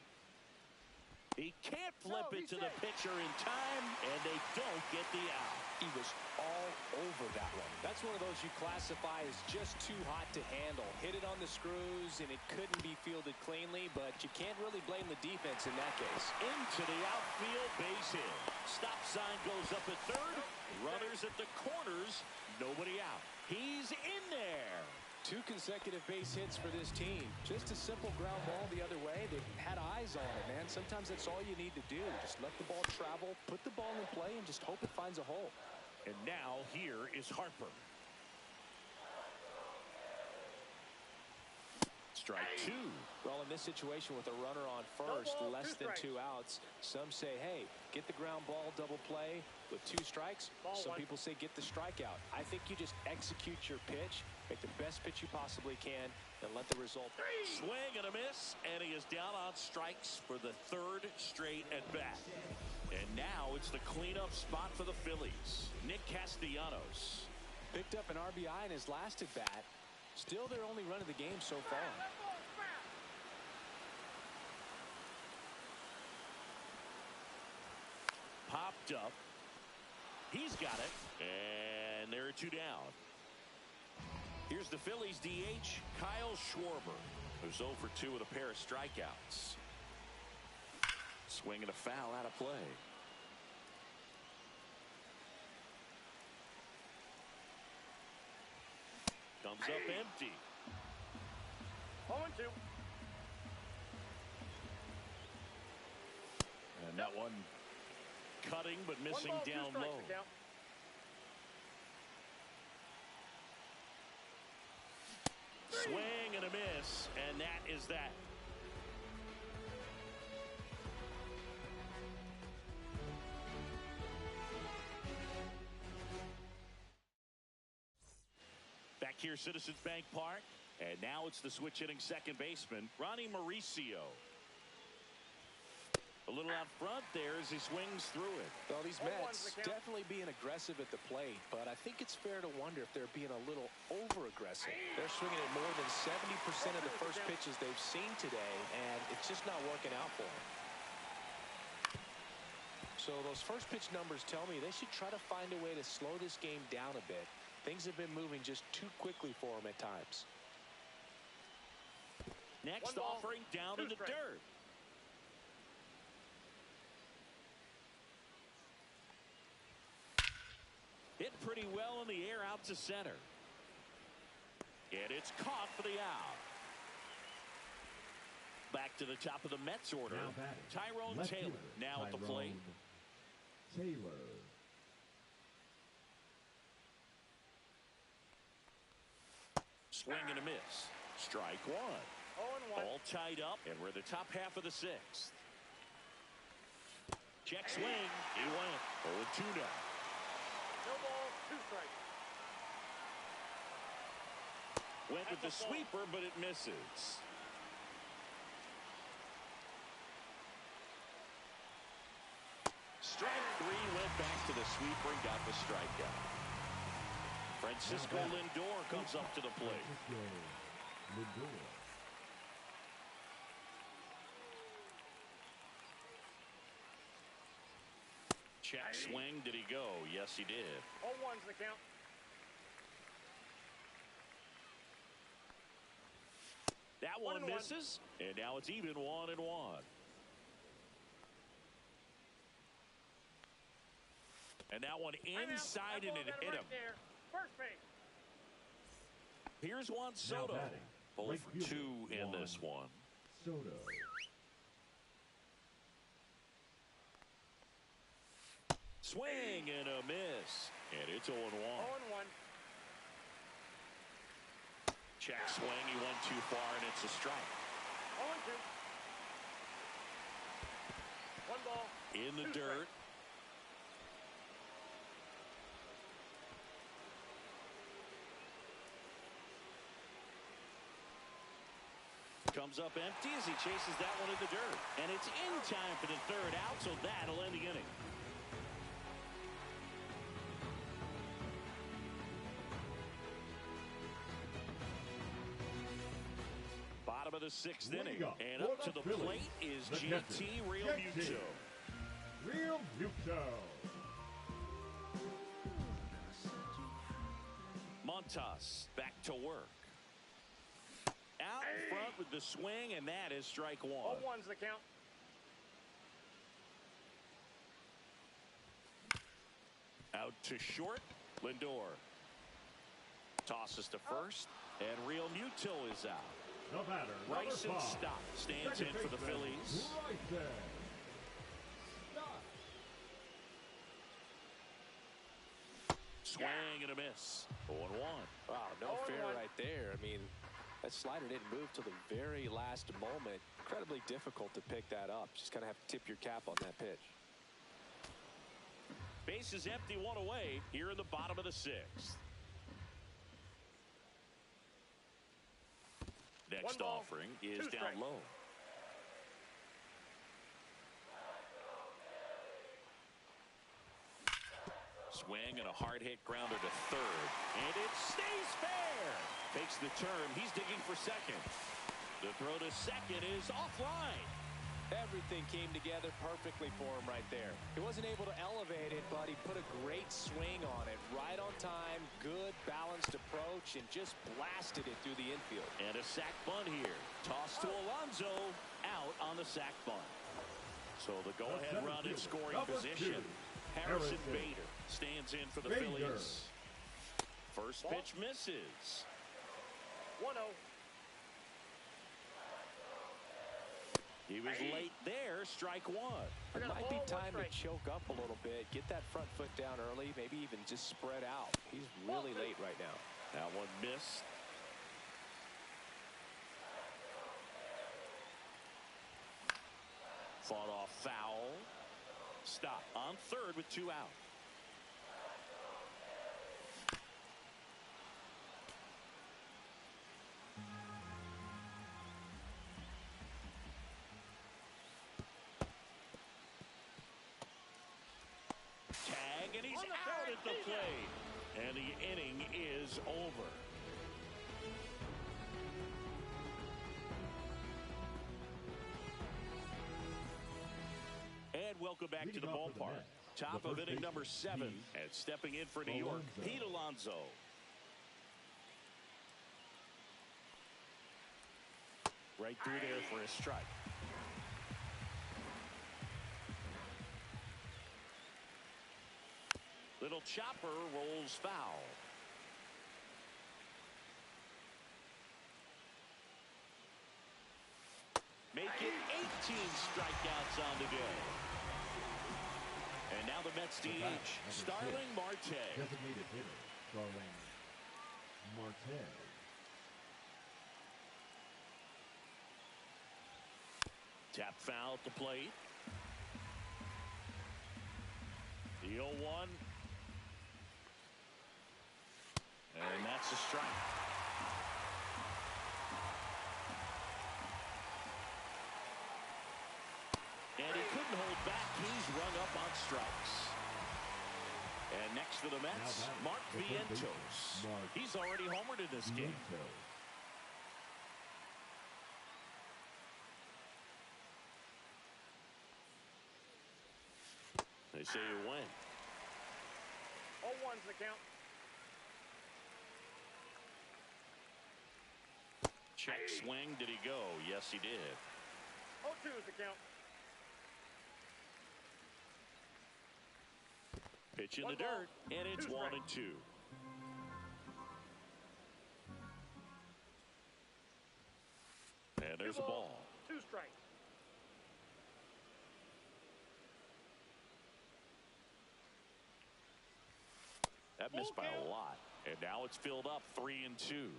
He can't flip it to the pitcher in time, and they don't get the out. He was all over that one. That's one of those you classify as just too hot to handle. Hit it on the screws, and it couldn't be fielded cleanly, but you can't really blame the defense in that case. Into the outfield, base hit. Stop sign goes up at third. Runners at the corners, nobody out. He's in there. 2 consecutive base hits for this team. Just a simple ground ball the other way. They've had eyes on it, man. Sometimes that's all you need to do. Just let the ball travel, put the ball in play, and just hope it finds a hole. And now here is Harper. Strike 2. Well, in this situation with a runner on first, less than 2 outs, some say, hey, get the ground ball, double play with 2 strikes. Some people say get the strikeout. I think you just execute your pitch, make the best pitch you possibly can, and let the result. Swing and a miss, and he is down on strikes for the 3rd straight at bat. And now it's the cleanup spot for the Phillies. Nick Castellanos picked up an RBI in his last at bat. Still their only run of the game so far. Popped up. He's got it. And there are 2 down. Here's the Phillies DH, Kyle Schwarber, who's 0 for 2 with a pair of strikeouts. Swing and a foul out of play. Comes up empty. 0-2. And that one cutting but missing down low. Swing and a miss, and that is that. Back here, Citizens Bank Park, and now it's the switch hitting second baseman, Ronnie Mauricio. A little out front there as he swings through it. Well, these Mets definitely being aggressive at the plate, but I think it's fair to wonder if they're being a little over-aggressive. They're swinging at more than 70% of the first pitches they've seen today, and it's just not working out for them. So those first pitch numbers tell me they should try to find a way to slow this game down a bit. Things have been moving just too quickly for them at times. Next One ball, offering down two in the strikes. dirt. Hit pretty well in the air out to center. And it's caught for the out. Back to the top of the Mets order. Now batting, Tyrone left Taylor fielder, now at the plate. Tyrone Taylor. Swing and a miss. Strike one. 0-1. All tied up, and we're the top half of the sixth. Check swing. He went. 0-2 now. No ball, 2 strikes. Went with the sweeper, but it misses. Strike three, went back to the sweeper and got the strikeout. Francisco Lindor comes up to the plate. Francisco Lindor. Check swing. Did he go? Yes, he did. 0-1's the count. That one 1-1. misses, and now it's even 1-1. And that one inside, and it hit him. There. First base. Here's Juan Soto. batting, 0 right for fielder, 2 in Juan this one. Soto. Swing and a miss, and it's 0-1. 0-1. Check swing. He went too far, and it's a strike. 0-2. 1 ball. In the 2 dirt. strikes. Comes up empty as he chases that one in the dirt. And it's in time for the third out, so that'll end the inning. Bottom of the sixth inning. And up to the plate is JT Realmuto. Realmuto. Montas back to work. Out in front with the swing, and that is strike one. 0-1's the count. Out to short. Lindor tosses to first, and Realmuto is out. The batter, Bryson number 5. Stott stands in Second for the baseman, Phillies. Bryson Stott. Swing and a miss. 0-1. Wow, no 0-1. fair right there. I mean, that slider didn't move till the very last moment. Incredibly difficult to pick that up. Just kind of have to tip your cap on that pitch. Base is empty, one away here in the bottom of the sixth. Next 1 ball, offering is 2 down strikes. low. Swing and a hard hit grounder to third. And it stays fair. Takes the turn. He's digging for second. The throw to second is offline. Everything came together perfectly for him right there. He wasn't able to elevate it, but he put a great swing on it. Right on time, good balanced approach, and just blasted it through the infield. And a sac bunt here. Toss to Alonso. Out on the sac bunt. So the go-ahead run in scoring Number position. 2, Harrison Bader stands in for the Bader. Phillies. First pitch misses. 1-0. He was late there. Strike one. It might be time to strike. choke up a little bit, get that front foot down early, maybe even just spread out. He's really late right now. That one missed. Fought off foul. Stop on third with 2 out. Tag, and he's On the out tag, at the he's plate. And the inning is over. And welcome back to the Leading off for the ballpark. Mets, Top the of first inning number baseman, 7. And stepping in for New York, Alonso. Pete Alonso. Right through there for a strike. Little chopper rolls foul. Make it 18 strikeouts on the day. And now the Mets DH, Starling Marte. Designated hitter, Starling Marte. Tap foul at the plate. The 0-1. And that's a strike. And he couldn't hold back. He's rung up on strikes. And next for the Mets, Mark Vientos. He's already homered in this game. They say you win. 0-1's the count. Check swing. Did he go? Yes, he did. 0-2's the count. Pitch in the dirt, and it's 1-2. And there's a ball. 2 strikes. That missed by a lot. And now it's filled up 3-2.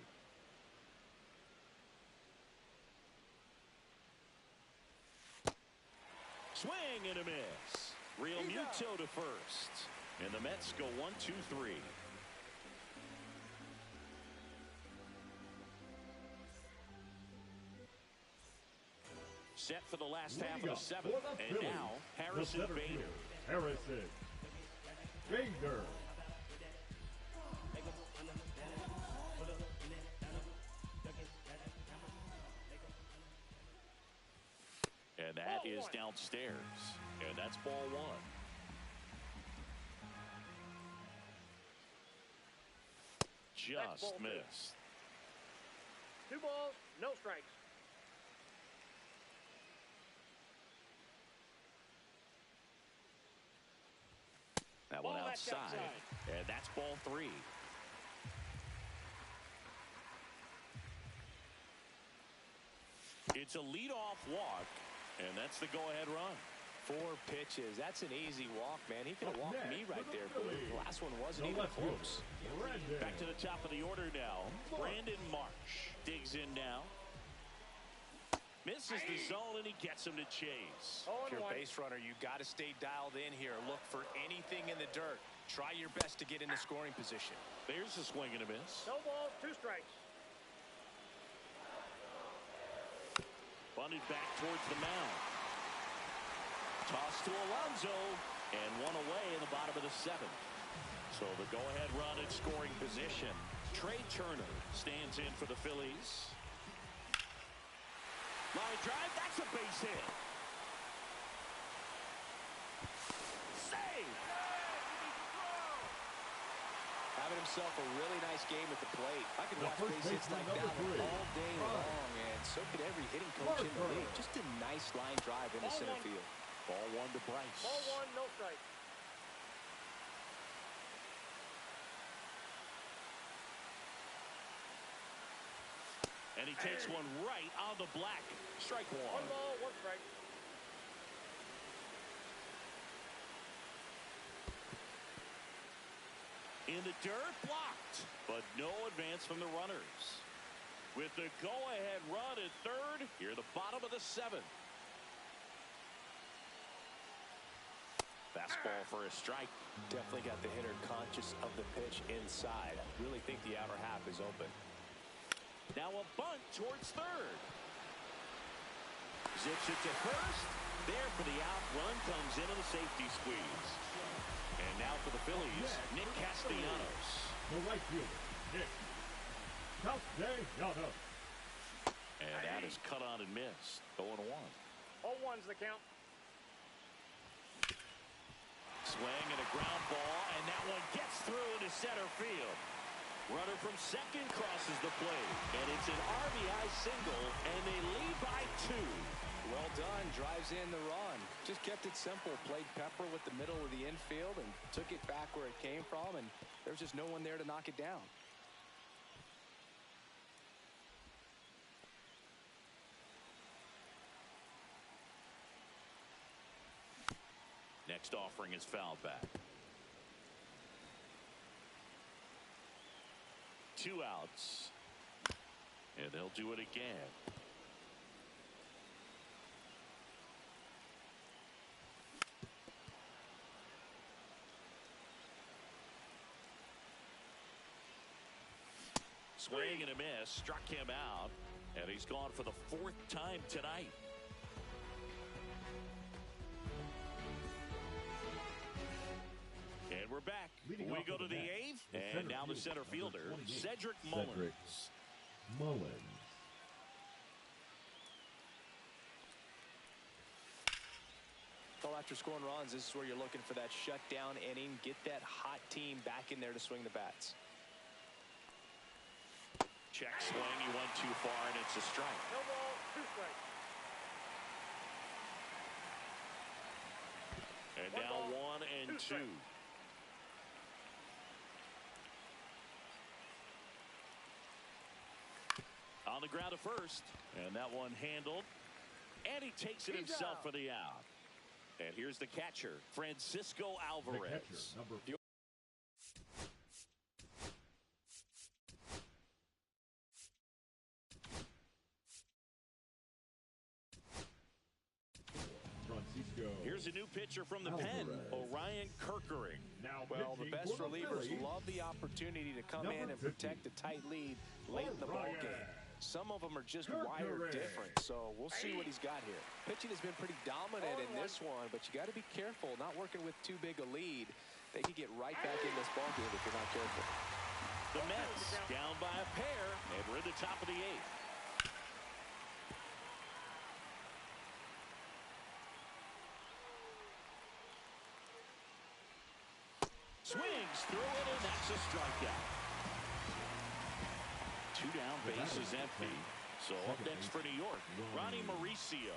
Swing and a miss. Real Muto to first. And the Mets go 1-2-3. Set for the last half of the 7th. And now Harrison Bader. Harrison Bader. And that is downstairs. And that's ball 1. Just missed. 2 balls, no strikes. That one outside. And that's ball 3. It's a leadoff walk, and that's the go-ahead run. 4 pitches. That's an easy walk, man. He could have walked me right there, but the last one wasn't even close. Back to the top of the order now. Brandon Marsh digs in now. Misses the zone, and he gets him to chase. If you're a base runner, you got to stay dialed in here. Look for anything in the dirt. Try your best to get into scoring position. There's a swing and a miss. No balls, 2 strikes. Bunted back towards the mound. Toss to Alonso, and 1 away in the bottom of the 7th. So the go-ahead run at scoring position. Trey Turner stands in for the Phillies. Line drive, that's a base hit. Save! Having himself a really nice game at the plate. I could watch base hits like that all day long, and so could every hitting coach in the league. Just a nice line drive into center field. Ball 1 to Bryce. Ball 1, no strikes. And he takes one right on the black. Strike 1. 1 ball, 1 strike. In the dirt, blocked, but no advance from the runners. With the go-ahead run at third, here the bottom of the 7th. Fastball for a strike. Definitely got the hitter conscious of the pitch inside. I really think the outer half is open. Now a bunt towards third. Zips it to first. There for the out. Run comes into the safety squeeze. And now for the Phillies, Nick Castellanos. The right fielder, Nick Castellanos. And that is cut on and missed. 0-1. 0-1's the count. Swing and a ground ball, and that one gets through into center field. Runner from second crosses the plate, and it's an RBI single, and they lead by 2. Well done. Drives in the run. Just kept it simple. Played pepper with the middle of the infield and took it back where it came from, and there's just no one there to knock it down. Next offering is fouled back. 2 outs. And they'll do it again. Swing and a miss. Struck him out. And he's gone for the 4th time tonight. And we're back. We go to the 8th. And now the center fielder, Cedric Mullins. Well, after scoring runs, this is where you're looking for that shutdown inning. Get that hot team back in there to swing the bats. Check swing. He went too far, and it's a strike. No ball, 2 strikes. And now 1 and 2. On the ground to first, and that one handled, and he takes it himself for the out. And here's the catcher, Francisco Alvarez. Here's a new pitcher from the pen, Orion Kerkering. Well, the best relievers love the opportunity to come in and protect a tight lead late in the ball game. Some of them are just wired different, so we'll see what he's got here. Pitching has been pretty dominant in this one, but you got to be careful, not working with too big a lead. They could get right back in this ball game if you're not careful. The Mets down by a pair, and we're at the top of the 8th. Swings through it, and that's a strikeout. 2 down, base is empty. So up next for New York, Ronnie Mauricio.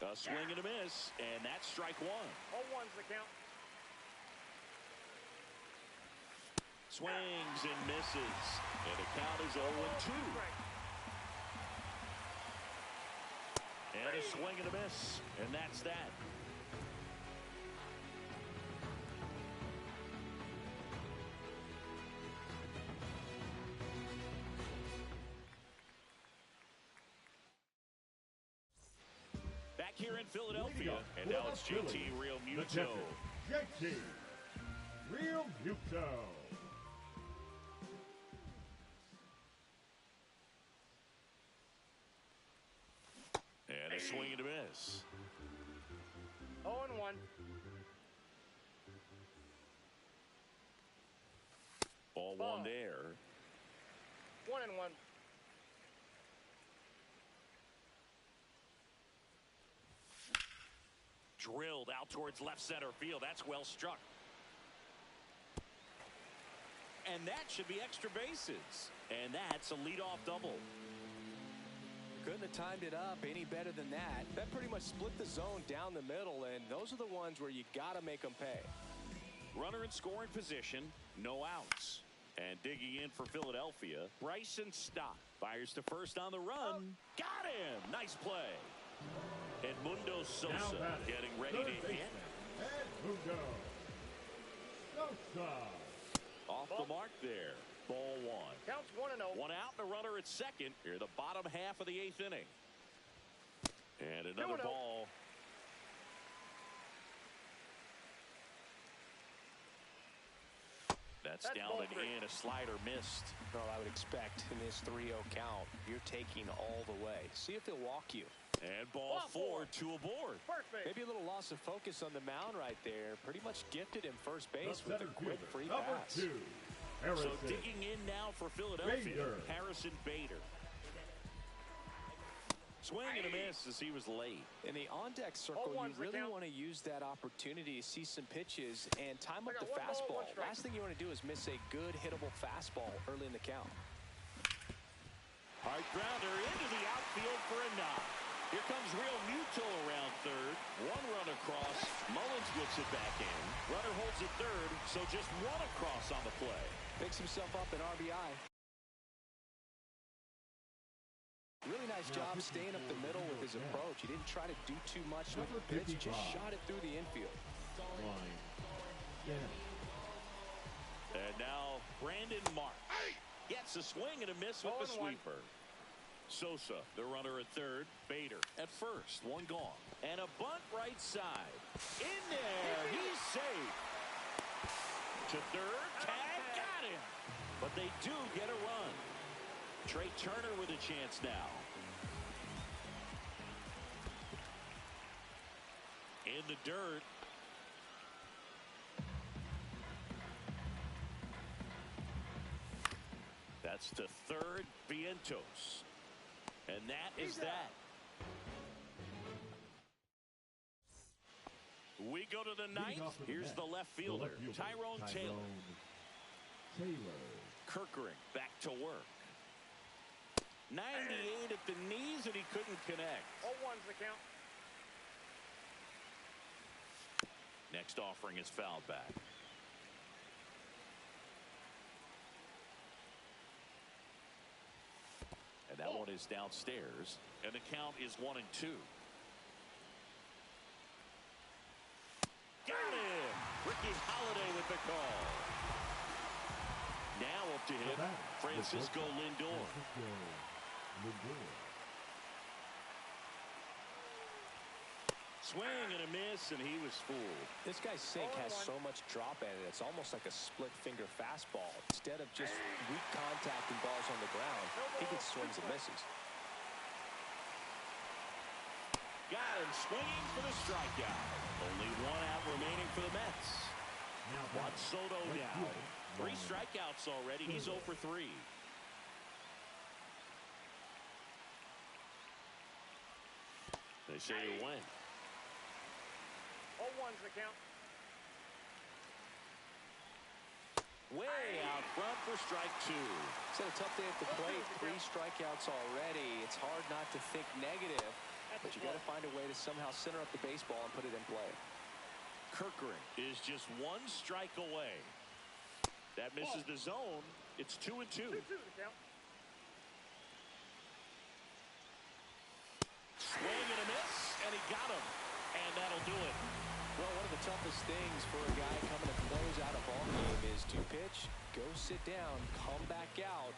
A swing and a miss, and that's strike 1. 0-1's the count. Swings and misses, and the count is 0-2. And a swing and a miss, and that's that. Back here in Philadelphia, and now it's JT Realmuto. JT Realmuto. And a swing and a miss. 0-1. Ball 1 there. 1-1. Drilled out towards left center field. That's well struck. And that should be extra bases. And that's a leadoff double. Couldn't have timed it up any better than that. That pretty much split the zone down the middle, and those are the ones where you got to make them pay. Runner in scoring position, no outs. And digging in for Philadelphia, Bryson Stott fires to first on the run. Got him! Nice play. Edmundo Sosa getting ready to hit. Edmundo Sosa. Off the mark there. Ball 1. Counts 1-0. 1 out and a runner at second. Here the bottom half of the 8th inning. And another ball. That's down and in. A slider missed. Well, I would expect in this 3-0 count, you're taking all the way. See if they'll walk you. And ball 4, 2 aboard. First base. Maybe a little loss of focus on the mound right there. Pretty much gifted him first base with a quick free pass. #2, So digging in now for Philadelphia, Harrison Bader. Swing and a miss as he was late. In the on-deck circle, you really want to use that opportunity to see some pitches and time up the fastball. Last thing you want to do is miss a good hittable fastball early in the count. Hard grounder into the outfield for a knock. Here comes Real Muto around third. One run across. Mullins whips it back in. Runner holds at third, so just one across on the play. Picks himself up an RBI. Really nice job staying up the middle with his approach. He didn't try to do too much with the pitch, just shot it through the infield. And now Brandon Mark gets a swing and a miss with the sweeper. Sosa, the runner at third. Bader at first. One gone. And a bunt right side. In there. He's safe. To third. Tag. Got him. But they do get a run. Trey Turner with a chance now. In the dirt. That's to third, Vientos. And that is that. We go to the ninth. Here's the left fielder, Tyrone Taylor. Kerkering back to work. 98 at the knees, and he couldn't connect. 0-1's the count. Next offering is fouled back. And that one is downstairs, and the count is 1-2. Got him! Ricky Holiday with the call. Now up to hit Francisco Lindor. Swing and a miss, and he was fooled. This guy's sink has so much drop at it. It's almost like a split finger fastball. Instead of just weak contact and balls on the ground, he gets swings and misses. Got him swinging for the strikeout. Only one out remaining for the Mets. Juan Soto down. 3 strikeouts already. He's 0 for 3. They say to win. 0-1's the count. Way out front for strike 2. It's a tough day at the plate. 3 strikeouts already. It's hard not to think negative, but you got to find a way to somehow center up the baseball and put it in play. Kerkering is just 1 strike away. That misses the zone. It's 2-2. 2-2 the count. Swing and a miss, and he got him. And that'll do it. Well, one of the toughest things for a guy coming to close out a ball game is to pitch, go sit down, come back out.